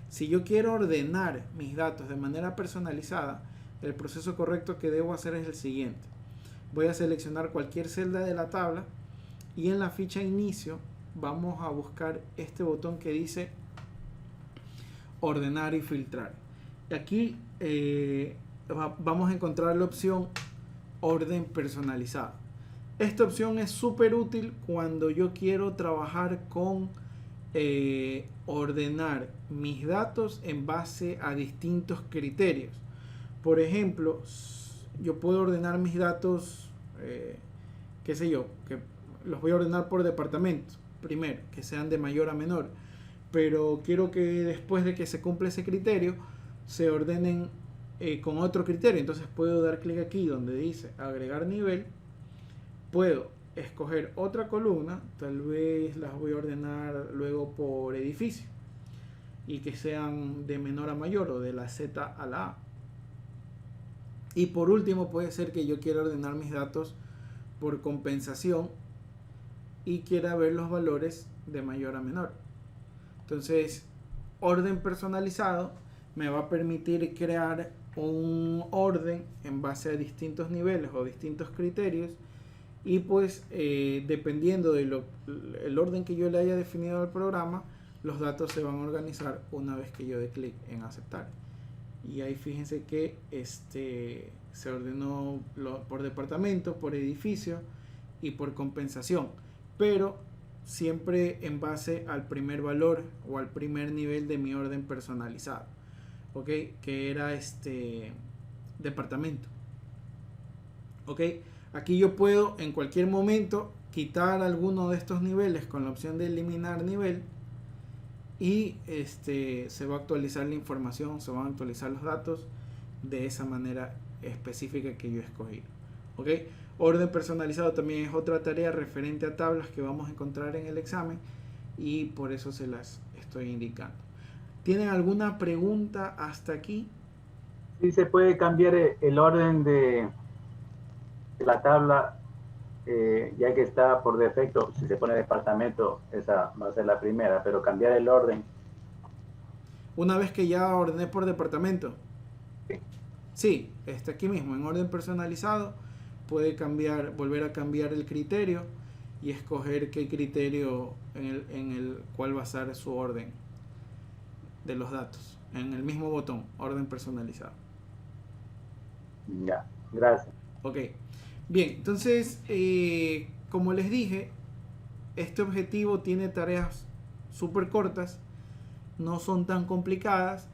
Si yo quiero ordenar mis datos de manera personalizada, el proceso correcto que debo hacer es el siguiente. Voy a seleccionar cualquier celda de la tabla y en la ficha inicio vamos a buscar este botón que dice ordenar y filtrar. Aquí vamos a encontrar la opción orden personalizado. Esta opción es súper útil cuando yo quiero trabajar con ordenar mis datos en base a distintos criterios. Por ejemplo, yo puedo ordenar mis datos, qué sé yo, que los voy a ordenar por departamento primero, que sean de mayor a menor, pero quiero que después de que se cumpla ese criterio se ordenen con otro criterio. Entonces puedo dar clic aquí donde dice agregar nivel, puedo escoger otra columna, tal vez las voy a ordenar luego por edificio y que sean de menor a mayor o de la Z a la A. Y por último puede ser que yo quiera ordenar mis datos por compensación y quiera ver los valores de mayor a menor. Entonces, orden personalizado me va a permitir crear un orden en base a distintos niveles o distintos criterios, y pues dependiendo del orden que yo le haya definido al programa, los datos se van a organizar una vez que yo dé clic en aceptar. Y ahí fíjense que se ordenó por departamento, por edificio y por compensación, pero siempre en base al primer valor o al primer nivel de mi orden personalizado, ¿ok? Que era departamento, ¿ok? Aquí yo puedo en cualquier momento quitar alguno de estos niveles con la opción de eliminar nivel, y se va a actualizar la información, se van a actualizar los datos de esa manera específica que yo escogí. ¿Ok? Orden personalizado también es otra tarea referente a tablas que vamos a encontrar en el examen, y por eso se las estoy indicando. ¿Tienen alguna pregunta hasta aquí? Sí, se puede cambiar el orden de la tabla, ya que está por defecto. Si se pone departamento, esa va a ser la primera, pero cambiar el orden. Una vez que ya ordené por departamento. Sí, está aquí mismo en orden personalizado. Puede cambiar, volver a cambiar el criterio y escoger qué criterio en el cual basar su orden de los datos. En el mismo botón, orden personalizado. Ya, gracias. Ok. Bien, entonces, como les dije, este objetivo tiene tareas súper cortas, no son tan complicadas,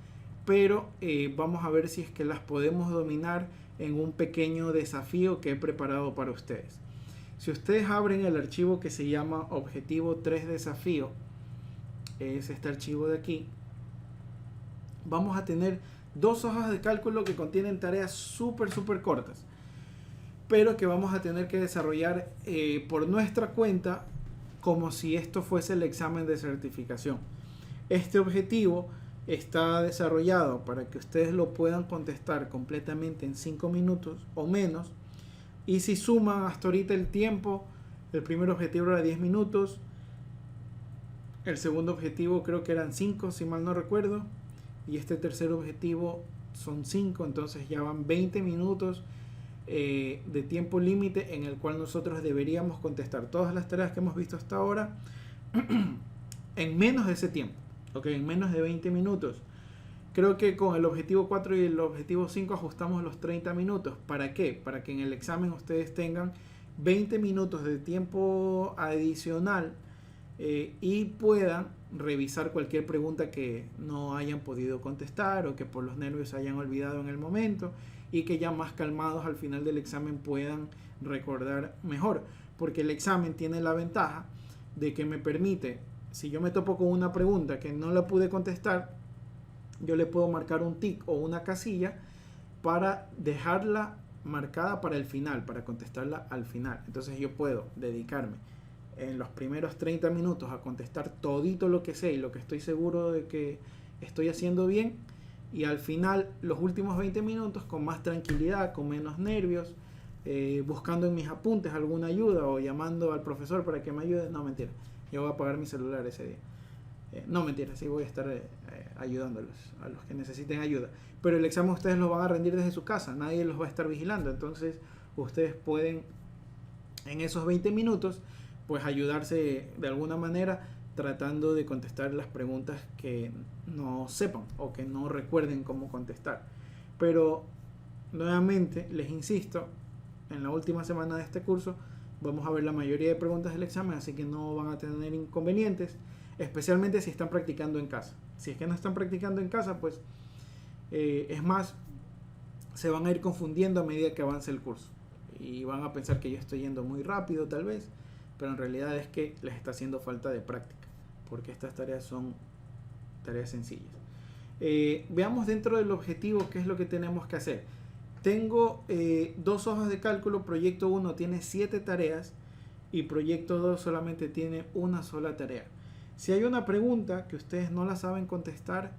pero vamos a ver si es que las podemos dominar en un pequeño desafío que he preparado para ustedes. Si ustedes abren el archivo que se llama Objetivo 3 Desafío, es este archivo de aquí, vamos a tener dos hojas de cálculo que contienen tareas súper cortas, pero que vamos a tener que desarrollar por nuestra cuenta como si esto fuese el examen de certificación. Este objetivo está desarrollado para que ustedes lo puedan contestar completamente en 5 minutos o menos. Y si suman hasta ahorita el tiempo, el primer objetivo era 10 minutos, el segundo objetivo creo que eran 5, si mal no recuerdo, y este tercer objetivo son 5, entonces ya van 20 minutos de tiempo límite en el cual nosotros deberíamos contestar todas las tareas que hemos visto hasta ahora en menos de ese tiempo, en menos de 20 minutos. Creo que con el objetivo 4 y el objetivo 5 ajustamos los 30 minutos. ¿Para qué? Para que en el examen ustedes tengan 20 minutos de tiempo adicional y puedan revisar cualquier pregunta que no hayan podido contestar o que por los nervios se hayan olvidado en el momento, y que ya más calmados al final del examen puedan recordar mejor, porque el examen tiene la ventaja de que me permite, si yo me topo con una pregunta que no la pude contestar, yo le puedo marcar un tic o una casilla para dejarla marcada para el final, para contestarla al final. Entonces yo puedo dedicarme en los primeros 30 minutos a contestar todito lo que sé y lo que estoy seguro de que estoy haciendo bien, y al final los últimos 20 minutos con más tranquilidad, con menos nervios, buscando en mis apuntes alguna ayuda o llamando al profesor para que me ayude. No, mentira, yo voy a apagar mi celular ese día. No, mentira, sí voy a estar ayudándolos a los que necesiten ayuda, pero el examen ustedes lo van a rendir desde su casa, nadie los va a estar vigilando. Entonces ustedes pueden en esos 20 minutos pues ayudarse de alguna manera, tratando de contestar las preguntas que no sepan o que no recuerden cómo contestar. Pero nuevamente les insisto, en la última semana de este curso vamos a ver la mayoría de preguntas del examen, así que no van a tener inconvenientes, especialmente si están practicando en casa. Si es que no están practicando en casa, pues es más, se van a ir confundiendo a medida que avance el curso y van a pensar que yo estoy yendo muy rápido tal vez, pero en realidad es que les está haciendo falta de práctica, porque estas tareas son tareas sencillas. Veamos dentro del objetivo qué es lo que tenemos que hacer. Tengo 2 hojas de cálculo. Proyecto 1 tiene 7 tareas y proyecto 2 solamente tiene una sola tarea. Si hay una pregunta que ustedes no la saben contestar,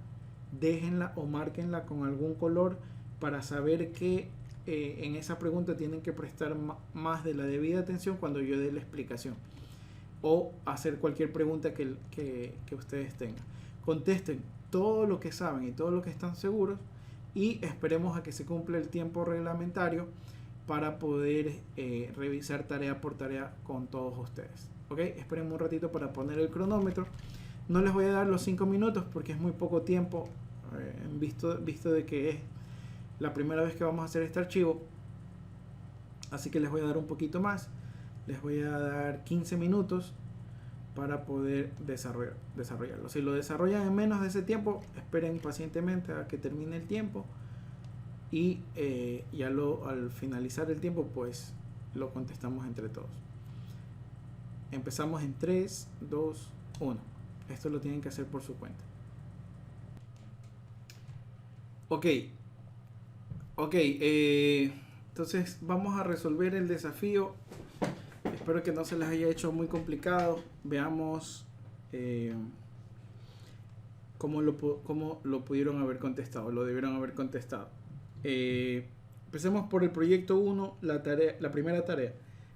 déjenla o márquenla con algún color para saber que en esa pregunta tienen que prestar más de la debida atención cuando yo dé la explicación, o hacer cualquier pregunta que ustedes tengan. Contesten todo lo que saben y todo lo que están seguros, y esperemos a que se cumpla el tiempo reglamentario para poder revisar tarea por tarea con todos ustedes. ¿Ok? Esperen un ratito para poner el cronómetro. No les voy a dar los 5 minutos porque es muy poco tiempo, visto de que es la primera vez que vamos a hacer este archivo, así que les voy a dar un poquito más. Les voy a dar 15 minutos para poder desarrollarlo. Si lo desarrollan en menos de ese tiempo, esperen pacientemente a que termine el tiempo, y ya al finalizar el tiempo pues lo contestamos entre todos. Empezamos en 3, 2, 1. Esto lo tienen que hacer por su cuenta. Ok, entonces vamos a resolver el desafío. Espero que no se les haya hecho muy complicado. Veamos cómo lo pudieron haber contestado, lo debieron haber contestado. Empecemos por el proyecto 1, la primera tarea.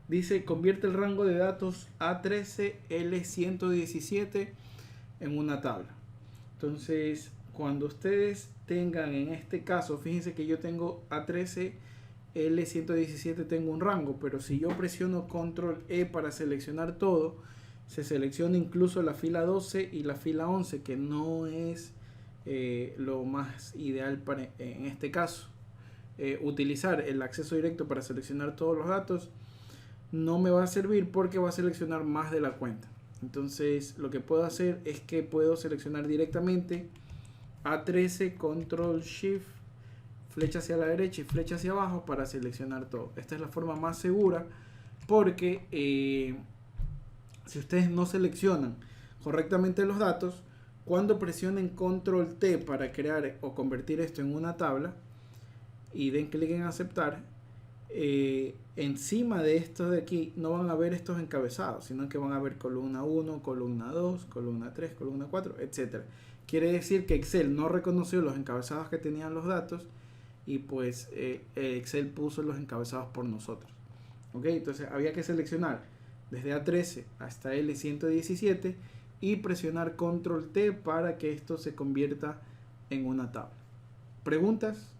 Dice: convierte el rango de datos A13L117 en una tabla. Entonces, cuando ustedes tengan, en este caso, fíjense que yo tengo A13L117, tengo un rango, pero si yo presiono Control E para seleccionar todo, se selecciona incluso la fila 12 y la fila 11, que no es lo más ideal para, en este caso. Utilizar el acceso directo para seleccionar todos los datos no me va a servir porque va a seleccionar más de la cuenta. Entonces lo que puedo hacer es que puedo seleccionar directamente A13, Control Shift, flecha hacia la derecha y flecha hacia abajo para seleccionar todo. Esta es la forma más segura, porque si ustedes no seleccionan correctamente los datos, cuando presionen Control T para crear o convertir esto en una tabla y den clic en aceptar, encima de estos de aquí no van a ver estos encabezados, sino que van a ver columna 1, columna 2, columna 3, columna 4, etcétera. Quiere decir que Excel no reconoció los encabezados que tenían los datos y pues Excel puso los encabezados por nosotros. ¿Ok? Entonces había que seleccionar desde A13 hasta L117 y presionar Control T para que esto se convierta en una tabla. ¿Preguntas?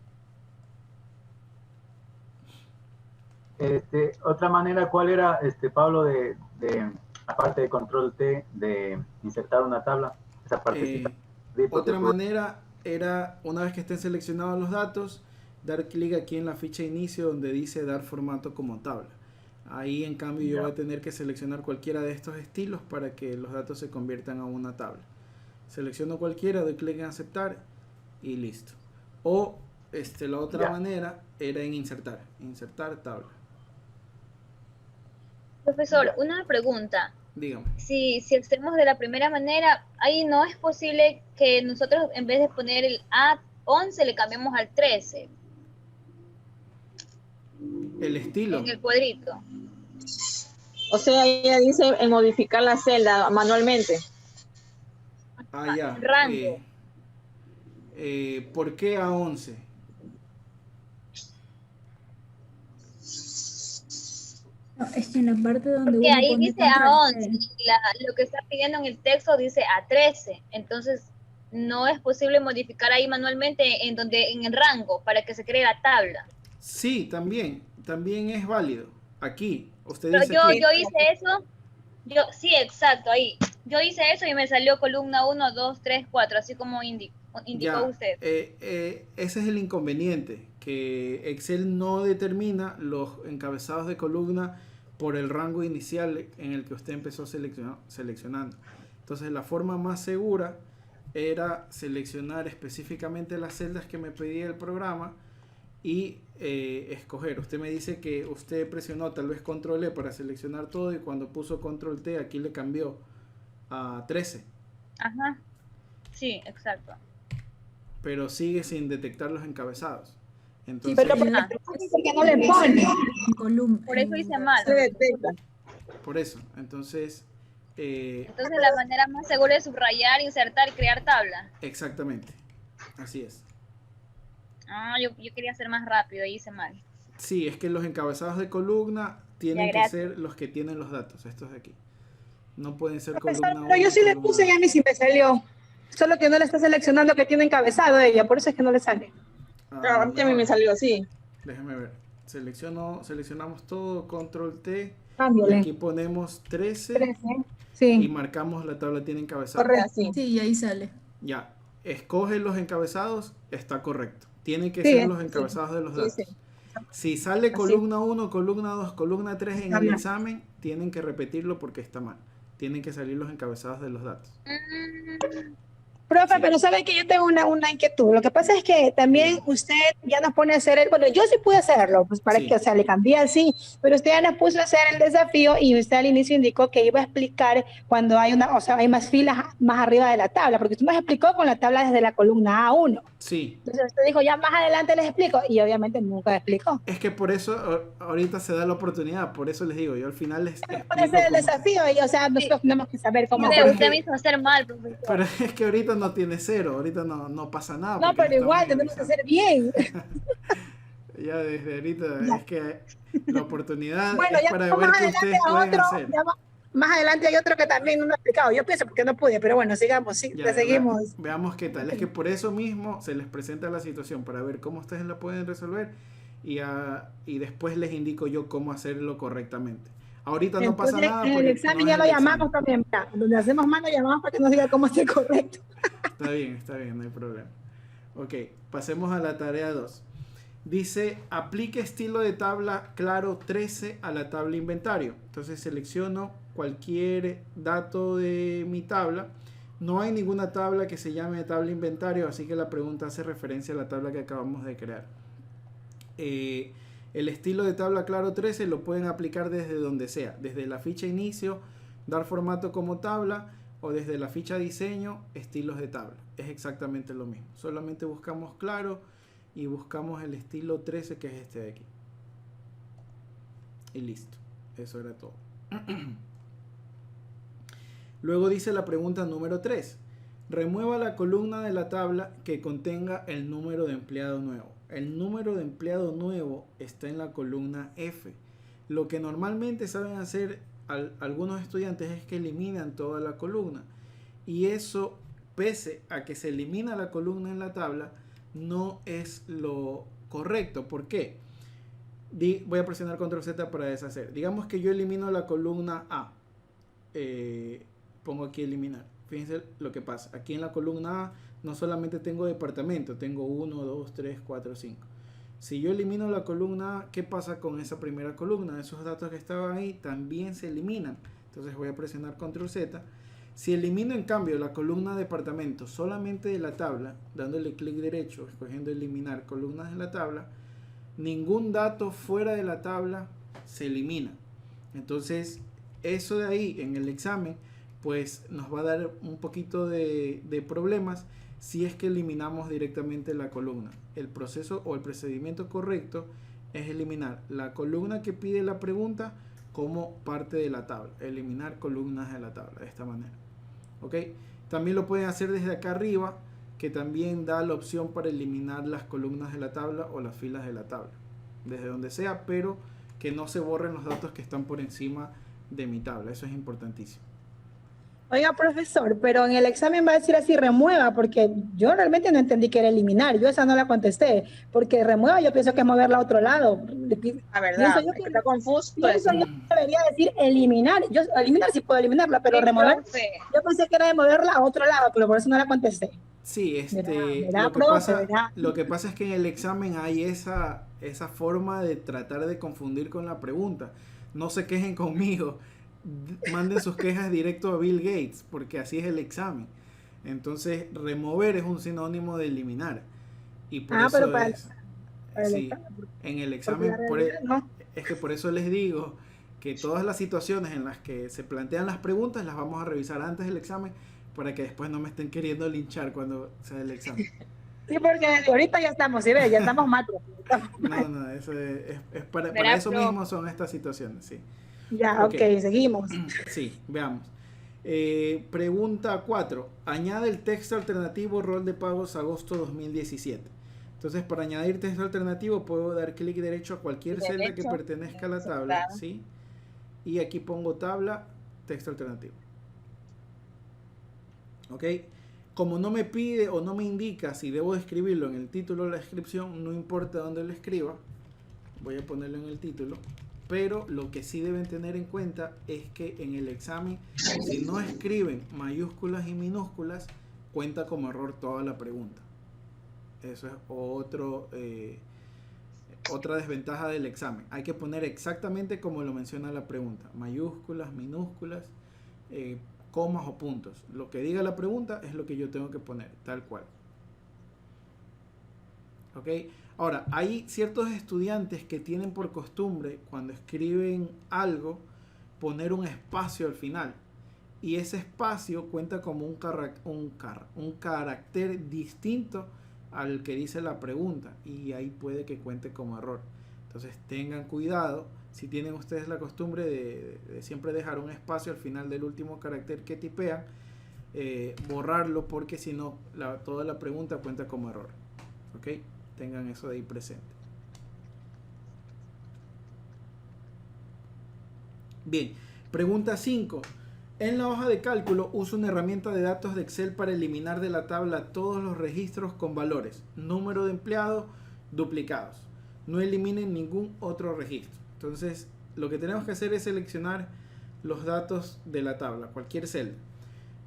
Otra manera, ¿cuál era, Pablo, aparte de Control T, de insertar una tabla? Esa partecita. Otra manera era, una vez que estén seleccionados los datos, dar clic aquí en la ficha inicio donde dice dar formato como tabla. Ahí en cambio yo voy a tener que seleccionar cualquiera de estos estilos para que los datos se conviertan a una tabla. Selecciono cualquiera, doy clic en aceptar y listo. O la otra manera era en insertar tabla. Profesor, una pregunta. Dígame. Si hacemos de la primera manera, ahí no es posible que nosotros en vez de poner el A11 le cambiemos al 13. El estilo. En el cuadrito. O sea, ella dice en modificar la celda manualmente. Ah, ya. Rango. ¿Por qué A11? No, es que en la parte donde Porque uno ahí pone dice control A11 C, y lo que está pidiendo en el texto dice A13. Entonces, no es posible modificar ahí manualmente en el rango para que se cree la tabla. Sí, también es válido. Aquí, usted Pero dice yo aquí. hice eso, sí, exacto, ahí. Yo hice eso y me salió columna 1, 2, 3, 4, así como indicó Ya, usted. ese es el inconveniente, que Excel no determina los encabezados de columna por el rango inicial en el que usted empezó seleccionando. Entonces la forma más segura era seleccionar específicamente las celdas que me pedía el programa y escoger. Usted me dice que usted presionó tal vez Control E para seleccionar todo y cuando puso Control T aquí le cambió a 13. Ajá, sí, exacto. Pero sigue sin detectar los encabezados. sí, Entonces, pero porque no le pone. en columna. Por eso hice mal. Se detecta. por eso, entonces, Entonces la manera más segura es subrayar, insertar y crear tabla. exactamente, así es. Ah, yo quería hacer más rápido y hice mal. Sí, es que los encabezados de columna tienen Ya, que gracias. ser los que tienen los datos, estos de aquí. No pueden ser Profesor, columna pero yo 1, sí le columna puse y a mí sí me salió. Solo que no le está seleccionando que tiene encabezado ella, por eso es que no le sale. Claro, a mí también me salió así. Déjeme ver. Seleccionamos todo, Control T. Y Cámbiale. aquí ponemos 13 13. y Sí, marcamos la tabla tiene encabezado. correcto. Así. Sí, y ahí sale. Ya, escoge los encabezados, está correcto. Tienen que Sí, ser los encabezados de los sí, datos. sí. Si sale columna 1, columna 2, columna 3 en Está el mal. examen, tienen que repetirlo porque está mal. Tienen que salir los encabezados de los datos. Profe, pero sabe que yo tengo una inquietud. Lo que pasa es que también usted ya nos pone a hacer bueno, yo sí pude hacerlo, pues para Sí. que, o sea, le cambié así, pero usted ya nos puso a hacer el desafío y usted al inicio indicó que iba a explicar cuando hay hay más filas más arriba de la tabla, porque usted nos explicó con la tabla desde la columna A1. Sí, Entonces usted dijo, ya más adelante les explico, y obviamente nunca explicó. es que por eso ahorita se da la oportunidad, por eso les digo, yo al final les Para explico hacer el cómo se- desafío, y o sea, nosotros tenemos que saber cómo No, Usted, pero hacer. es usted que- me hizo hacer mal, profesor. Pero es que ahorita no tiene cero, ahorita no pasa nada. No, porque pero estamos igual en el tenemos que examen. hacer bien. Ya desde ahorita Ya. es que la oportunidad Bueno, es ya para más ver qué adelante ustedes a pueden otro, hacer. más adelante hay otro que también no lo he explicado. Yo pienso porque no pude, pero bueno, sigamos, sí, Ya, seguimos. veamos qué tal. Es que por eso mismo se les presenta la situación para ver cómo ustedes la pueden resolver y después les indico yo cómo hacerlo correctamente. Ahorita no pasa Entonces, nada en el porque examen no ya es lo el llamamos examen. también, mira, donde hacemos mano llamamos para que nos diga cómo hacer correcto. Está bien, no hay problema. Ok, pasemos a la tarea 2. Dice, aplique estilo de tabla claro 13 a la tabla inventario. Entonces selecciono cualquier dato de mi tabla. No hay ninguna tabla que se llame tabla inventario, así que la pregunta hace referencia a la tabla que acabamos de crear. El estilo de tabla claro 13 lo pueden aplicar desde donde sea, desde la ficha inicio, dar formato como tabla, o desde la ficha diseño, estilos de tabla. Es exactamente lo mismo. Solamente buscamos claro y buscamos el estilo 13, que es este de aquí. Y listo. Eso era todo. Luego dice la pregunta número 3. Remueva la columna de la tabla que contenga el número de empleado nuevo. El número de empleado nuevo está en la columna F. Lo que normalmente saben hacer algunos estudiantes es que eliminan toda la columna. Y eso, pese a que se elimina la columna en la tabla, no es lo correcto. ¿Por qué? Voy a presionar control Z para deshacer. Digamos que yo elimino la columna A. Pongo aquí eliminar. Fíjense lo que pasa. Aquí en la columna A no solamente tengo departamento, tengo 1, 2, 3, 4, 5. Si yo elimino la columna A, ¿qué pasa con esa primera columna? Esos datos que estaban ahí también se eliminan. Entonces voy a presionar control Z. Si elimino en cambio la columna departamento solamente de la tabla, dándole clic derecho, escogiendo eliminar columnas de la tabla, ningún dato fuera de la tabla se elimina. Entonces eso de ahí en el examen pues nos va a dar un poquito de problemas si es que eliminamos directamente la columna. El proceso o el procedimiento correcto es eliminar la columna que pide la pregunta como parte de la tabla. Eliminar columnas de la tabla de esta manera. ¿Ok? También lo pueden hacer desde acá arriba, que también da la opción para eliminar las columnas de la tabla o las filas de la tabla. Desde donde sea, pero que no se borren los datos que están por encima de mi tabla. Eso es importantísimo. Oiga, profesor, pero en el examen va a decir así, remueva, porque yo realmente no entendí que era eliminar. Yo esa no la contesté, porque remueva yo pienso que es moverla a otro lado. La verdad, Pienso yo es que que está confuso. pienso yo que debería decir eliminar. Yo eliminar sí puedo eliminarla, pero Sí, remover, profe. yo pensé que era de moverla a otro lado, pero por eso no la contesté. Sí, Verá, profe, verá. lo que pasa es que en el examen hay esa forma de tratar de confundir con la pregunta. No se quejen conmigo. Manden sus quejas directo a Bill Gates, porque así es el examen. Entonces, remover es un sinónimo de eliminar. Y por eso pero para es. para el Sí, examen, en el porque examen, la realidad no. es que por eso les digo que todas las situaciones en las que se plantean las preguntas las vamos a revisar antes del examen para que después no me estén queriendo linchar cuando sea el examen. Sí, porque desde ahorita ya estamos, ¿sí ves? Ya estamos mal, profe, ya estamos mal. No, eso es para Verá, eso profe. mismo son estas situaciones, sí. Ya, ok, seguimos. Sí, veamos. Pregunta 4. Añade el texto alternativo rol de pagos agosto 2017. Entonces, para añadir texto alternativo, puedo dar clic derecho a cualquier celda que pertenezca a la tabla, ¿sí? Y aquí pongo tabla, texto alternativo. ¿Ok? Como no me pide o no me indica si debo escribirlo en el título o la descripción, no importa dónde lo escriba, voy a ponerlo en el título. Pero lo que sí deben tener en cuenta es que en el examen, si no escriben mayúsculas y minúsculas, cuenta como error toda la pregunta. Eso es otra desventaja del examen. Hay que poner exactamente como lo menciona la pregunta. Mayúsculas, minúsculas, comas o puntos. Lo que diga la pregunta es lo que yo tengo que poner, tal cual. ¿Ok? Ahora, hay ciertos estudiantes que tienen por costumbre, cuando escriben algo, poner un espacio al final. Y ese espacio cuenta como un carácter distinto al que dice la pregunta. Y ahí puede que cuente como error. Entonces tengan cuidado. Si tienen ustedes la costumbre de siempre dejar un espacio al final del último carácter que tipean, borrarlo, porque si no, toda la pregunta cuenta como error. ¿Ok? Tengan eso de ahí presente. Bien, pregunta 5. En la hoja de cálculo uso una herramienta de datos de Excel para eliminar de la tabla todos los registros con valores, número de empleados, duplicados. No eliminen ningún otro registro. Entonces, lo que tenemos que hacer es seleccionar los datos de la tabla, cualquier celda.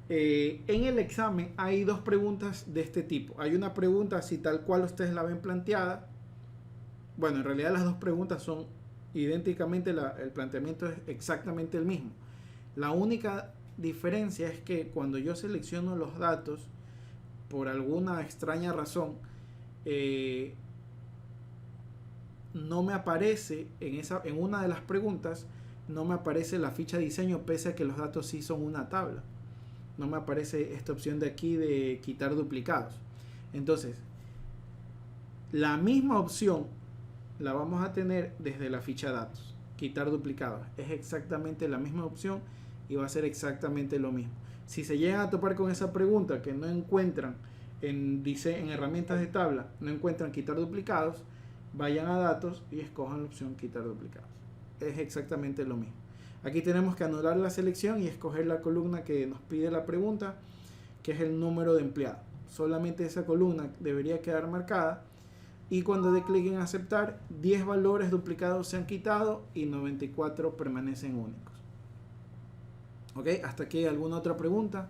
En el examen hay dos preguntas de este tipo. Hay una pregunta así tal cual ustedes la ven planteada. Bueno, en realidad las dos preguntas son idénticamente, el planteamiento es exactamente el mismo. La única diferencia es que cuando yo selecciono los datos, por alguna extraña razón, no me aparece en una de las preguntas, no me aparece la ficha de diseño, pese a que los datos sí son una tabla. No me aparece esta opción de aquí de quitar duplicados. Entonces, la misma opción la vamos a tener desde la ficha datos. quitar duplicados. Es exactamente la misma opción y va a ser exactamente lo mismo. Si se llegan a topar con esa pregunta que no encuentran en herramientas de tabla, no encuentran quitar duplicados, vayan a datos y escojan la opción quitar duplicados. Es exactamente lo mismo. Aquí tenemos que anular la selección y escoger la columna que nos pide la pregunta, que es el número de empleado. Solamente esa columna debería quedar marcada y cuando dé clic en aceptar, 10 valores duplicados se han quitado y 94 permanecen únicos. ¿Ok? ¿Hasta aquí alguna otra pregunta?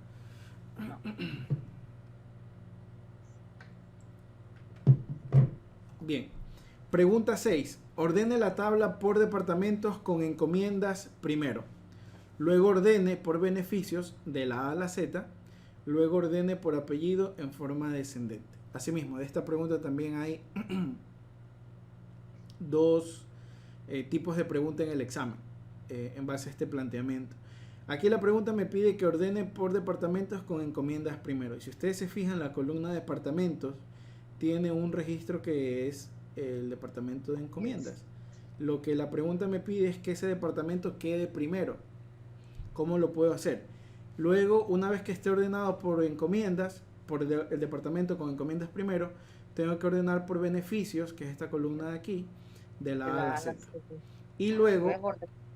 Bien. Pregunta 6. Ordene la tabla por departamentos con encomiendas primero. Luego ordene por beneficios de la A a la Z. Luego ordene por apellido en forma descendente. Asimismo, de esta pregunta también hay dos tipos de pregunta en el examen en base a este planteamiento. Aquí la pregunta me pide que ordene por departamentos con encomiendas primero. Y si ustedes se fijan, la columna de departamentos tiene un registro que es el departamento de encomiendas. Lo que la pregunta me pide es que ese departamento quede primero. ¿Cómo lo puedo hacer? Luego, una vez que esté ordenado por encomiendas, por el departamento con encomiendas primero, tengo que ordenar por beneficios, que es esta columna de aquí, de la A a la Z. Y luego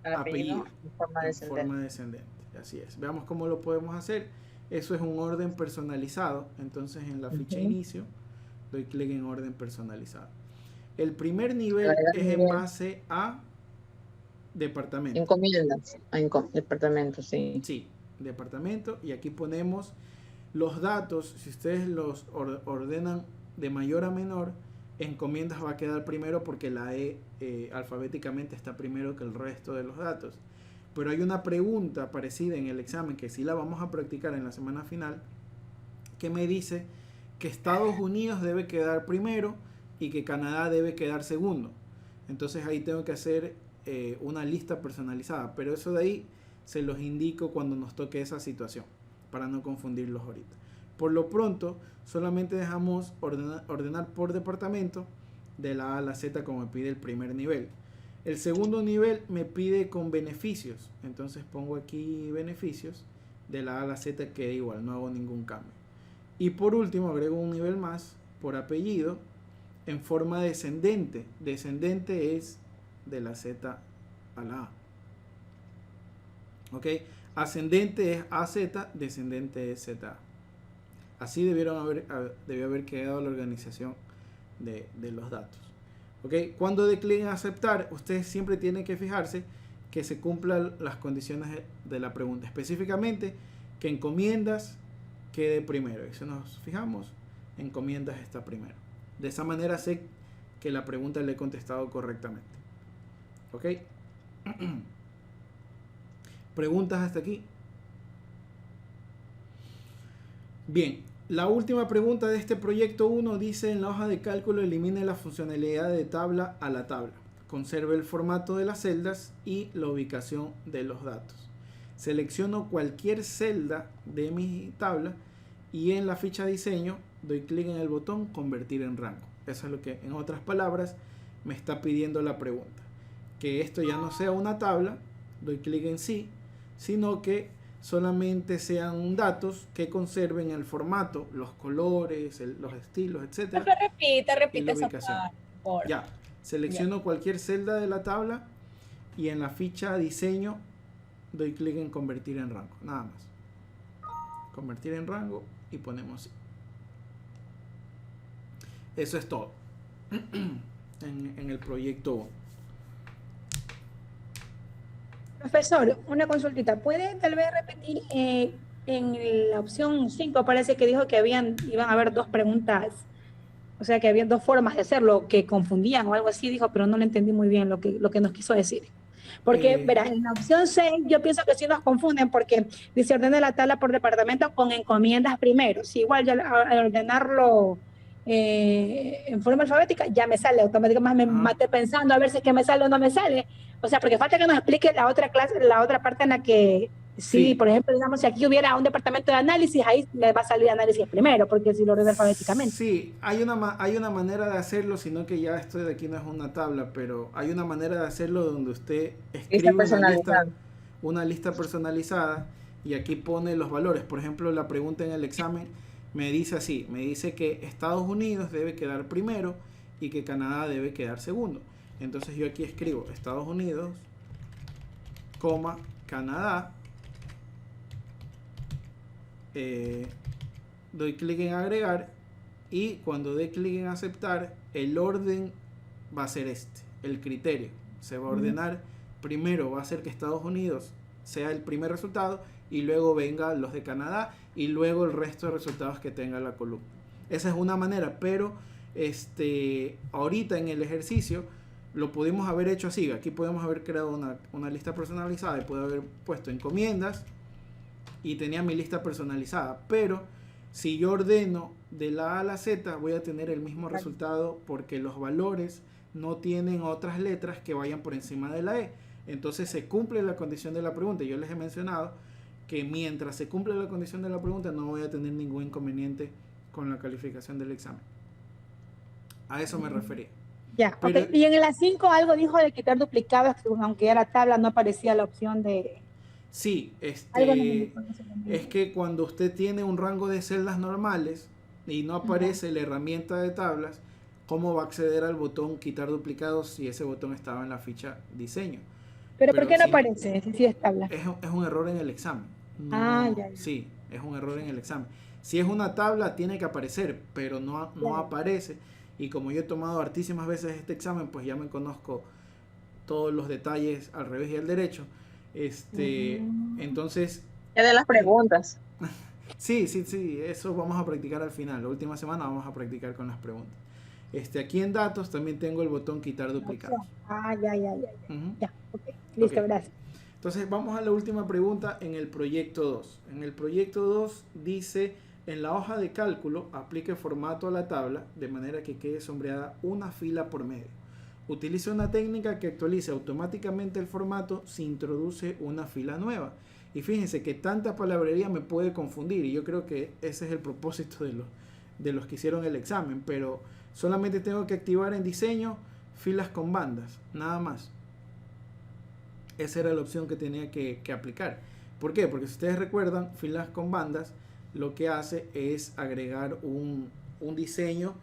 apellido en forma descendente. Así es. Veamos cómo lo podemos hacer. Eso es un orden personalizado. Entonces en la ficha inicio doy clic en orden personalizado. El primer nivel es en base a departamento. Encomiendas. Departamento, sí. Sí, departamento. Y aquí ponemos los datos. Si ustedes los ordenan de mayor a menor, encomiendas va a quedar primero porque la E alfabéticamente está primero que el resto de los datos. Pero hay una pregunta parecida en el examen que sí la vamos a practicar en la semana final, que me dice que Estados Unidos debe quedar primero y que Canadá debe quedar segundo. Entonces ahí tengo que hacer una lista personalizada, pero eso de ahí se los indico cuando nos toque esa situación para no confundirlos ahorita. Por lo pronto solamente dejamos ordenar por departamento de la A a la Z como me pide el primer nivel. El segundo nivel me pide con beneficios, entonces pongo aquí beneficios de la A a la Z, queda igual, no hago ningún cambio. Y por último agrego un nivel más por apellido en forma descendente. Descendente es de la Z a la A. ¿Ok? Ascendente es AZ, descendente es ZA. Así debió haber quedado la organización de los datos. ¿Ok? Cuando dé clic en aceptar, ustedes siempre tienen que fijarse que se cumplan las condiciones de la pregunta. Específicamente, que encomiendas quede primero. Y si nos fijamos, encomiendas está primero. De esa manera sé que la pregunta le he contestado correctamente. ¿Ok? ¿Preguntas hasta aquí? Bien, la última pregunta de este proyecto 1 dice: en la hoja de cálculo elimine la funcionalidad de tabla a la tabla. Conserve el formato de las celdas y la ubicación de los datos. Selecciono cualquier celda de mi tabla y en la ficha diseño doy clic en el botón convertir en rango. Eso es lo que, en otras palabras, me está pidiendo la pregunta. Que esto ya no sea una tabla, doy clic en sí, sino que solamente sean datos que conserven el formato, los colores, los estilos, etc. Repite esa parte. Ya, selecciono cualquier celda de la tabla y en la ficha diseño doy clic en convertir en rango, nada más. Convertir en rango y ponemos sí. Eso es todo en el proyecto 1. Profesor, una consultita. ¿Puede tal vez repetir en la opción 5? Parece que dijo que iban a haber dos preguntas, o sea que había dos formas de hacerlo, que confundían o algo así, dijo, pero no le entendí muy bien lo que nos quiso decir. Porque, verás, en la opción 6 yo pienso que sí nos confunden porque dice ordene la tabla por departamento con encomiendas primero. Si igual yo al ordenarlo en forma alfabética ya me sale automáticamente, me maté pensando a ver si es que me sale o no me sale. O sea, porque falta que nos explique la otra clase, la otra parte en la que Sí, por ejemplo, digamos, si aquí hubiera un departamento de análisis, ahí le va a salir análisis primero, porque si lo ordena alfabéticamente. Sí, hay una manera de hacerlo, sino que ya esto de aquí no es una tabla, pero hay una manera de hacerlo donde usted Lista escribe personalizada. una lista personalizada y aquí pone los valores. Por ejemplo, la pregunta en el examen me dice así, me dice que Estados Unidos debe quedar primero y que Canadá debe quedar segundo. Entonces yo aquí escribo Estados Unidos, coma, Canadá, doy clic en agregar y cuando dé clic en aceptar, el orden va a ser este, el criterio. Se va a ordenar, primero va a ser que Estados Unidos sea el primer resultado y luego venga los de Canadá y luego el resto de resultados que tenga la columna. Esa es una manera, pero ahorita en el ejercicio lo pudimos haber hecho así. Aquí podemos haber creado una lista personalizada y puedo haber puesto encomiendas y tenía mi lista personalizada, pero si yo ordeno de la A a la Z voy a tener el mismo resultado porque los valores no tienen otras letras que vayan por encima de la E. Entonces se cumple la condición de la pregunta. Yo les he mencionado que mientras se cumple la condición de la pregunta no voy a tener ningún inconveniente con la calificación del examen. A eso me refería. Ya, Pero, ok. Y en el A5 algo dijo de quitar duplicados, aunque ya la tabla no aparecía la opción de... sí, Algo no me dijo, no sé qué me es dijo. que cuando usted tiene un rango de celdas normales y no aparece la herramienta de tablas, ¿cómo va a acceder al botón quitar duplicados si ese botón estaba en la ficha diseño? Pero ¿por qué no sí, aparece? Si sí es tabla. es un error en el examen. No, Ya. sí, es un error en el examen. Si es una tabla tiene que aparecer, pero no aparece. Y como yo he tomado hartísimas veces este examen, pues ya me conozco todos los detalles al revés y al derecho. Entonces... Es de las preguntas. Sí, eso vamos a practicar al final. La última semana vamos a practicar con las preguntas. Aquí en datos también tengo el botón quitar duplicados. Ya. Ya, ok. Listo, gracias. Entonces vamos a la última pregunta en el proyecto 2. En el proyecto 2 dice, en la hoja de cálculo aplique formato a la tabla de manera que quede sombreada una fila por medio. Utilice una técnica que actualice automáticamente el formato si introduce una fila nueva. Y fíjense que tanta palabrería me puede confundir y yo creo que ese es el propósito de los que hicieron el examen, pero solamente tengo que activar en diseño filas con bandas, nada más. Esa era la opción que tenía que aplicar. ¿Por qué? Porque si ustedes recuerdan, filas con bandas lo que hace es agregar un diseño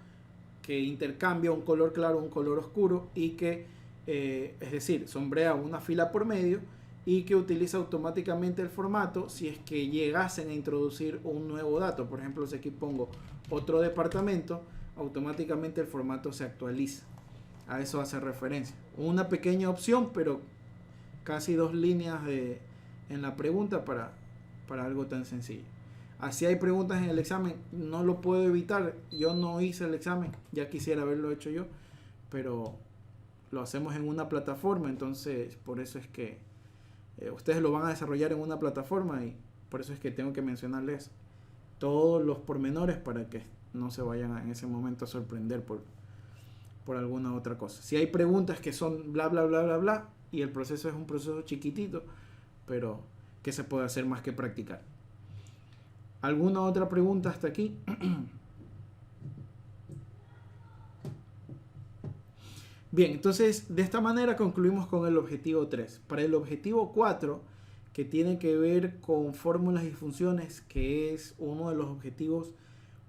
que intercambia un color claro, un color oscuro y que, es decir, sombrea una fila por medio y que utiliza automáticamente el formato si es que llegasen a introducir un nuevo dato. Por ejemplo, si aquí pongo otro departamento, automáticamente el formato se actualiza. A eso hace referencia. Una pequeña opción, pero casi 2 líneas en la pregunta para algo tan sencillo. Así hay preguntas en el examen, no lo puedo evitar. Yo no hice el examen, ya quisiera haberlo hecho yo, pero lo hacemos en una plataforma, entonces por eso es que ustedes lo van a desarrollar en una plataforma y por eso es que tengo que mencionarles todos los pormenores para que no se vayan en ese momento a sorprender por alguna otra cosa. Si hay preguntas que son bla bla bla bla bla y el proceso es un proceso chiquitito, pero que se puede hacer más que practicar. ¿Alguna otra pregunta hasta aquí? Bien, entonces de esta manera concluimos con el objetivo 3. Para el objetivo 4, que tiene que ver con fórmulas y funciones, que es uno de los objetivos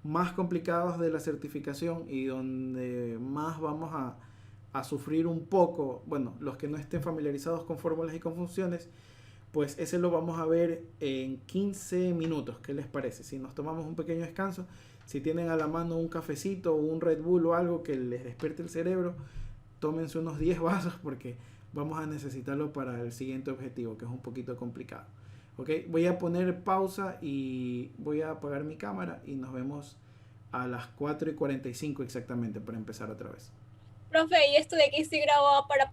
más complicados de la certificación y donde más vamos a sufrir un poco, bueno, los que no estén familiarizados con fórmulas y con funciones, pues ese lo vamos a ver en 15 minutos. ¿Qué les parece? Si nos tomamos un pequeño descanso, si tienen a la mano un cafecito o un Red Bull o algo que les despierte el cerebro, tómense unos 10 vasos porque vamos a necesitarlo para el siguiente objetivo, que es un poquito complicado. ¿Ok? Voy a poner pausa y voy a apagar mi cámara y nos vemos a las 4:45 exactamente para empezar otra vez. Profe, ¿y esto de aquí sí grabó para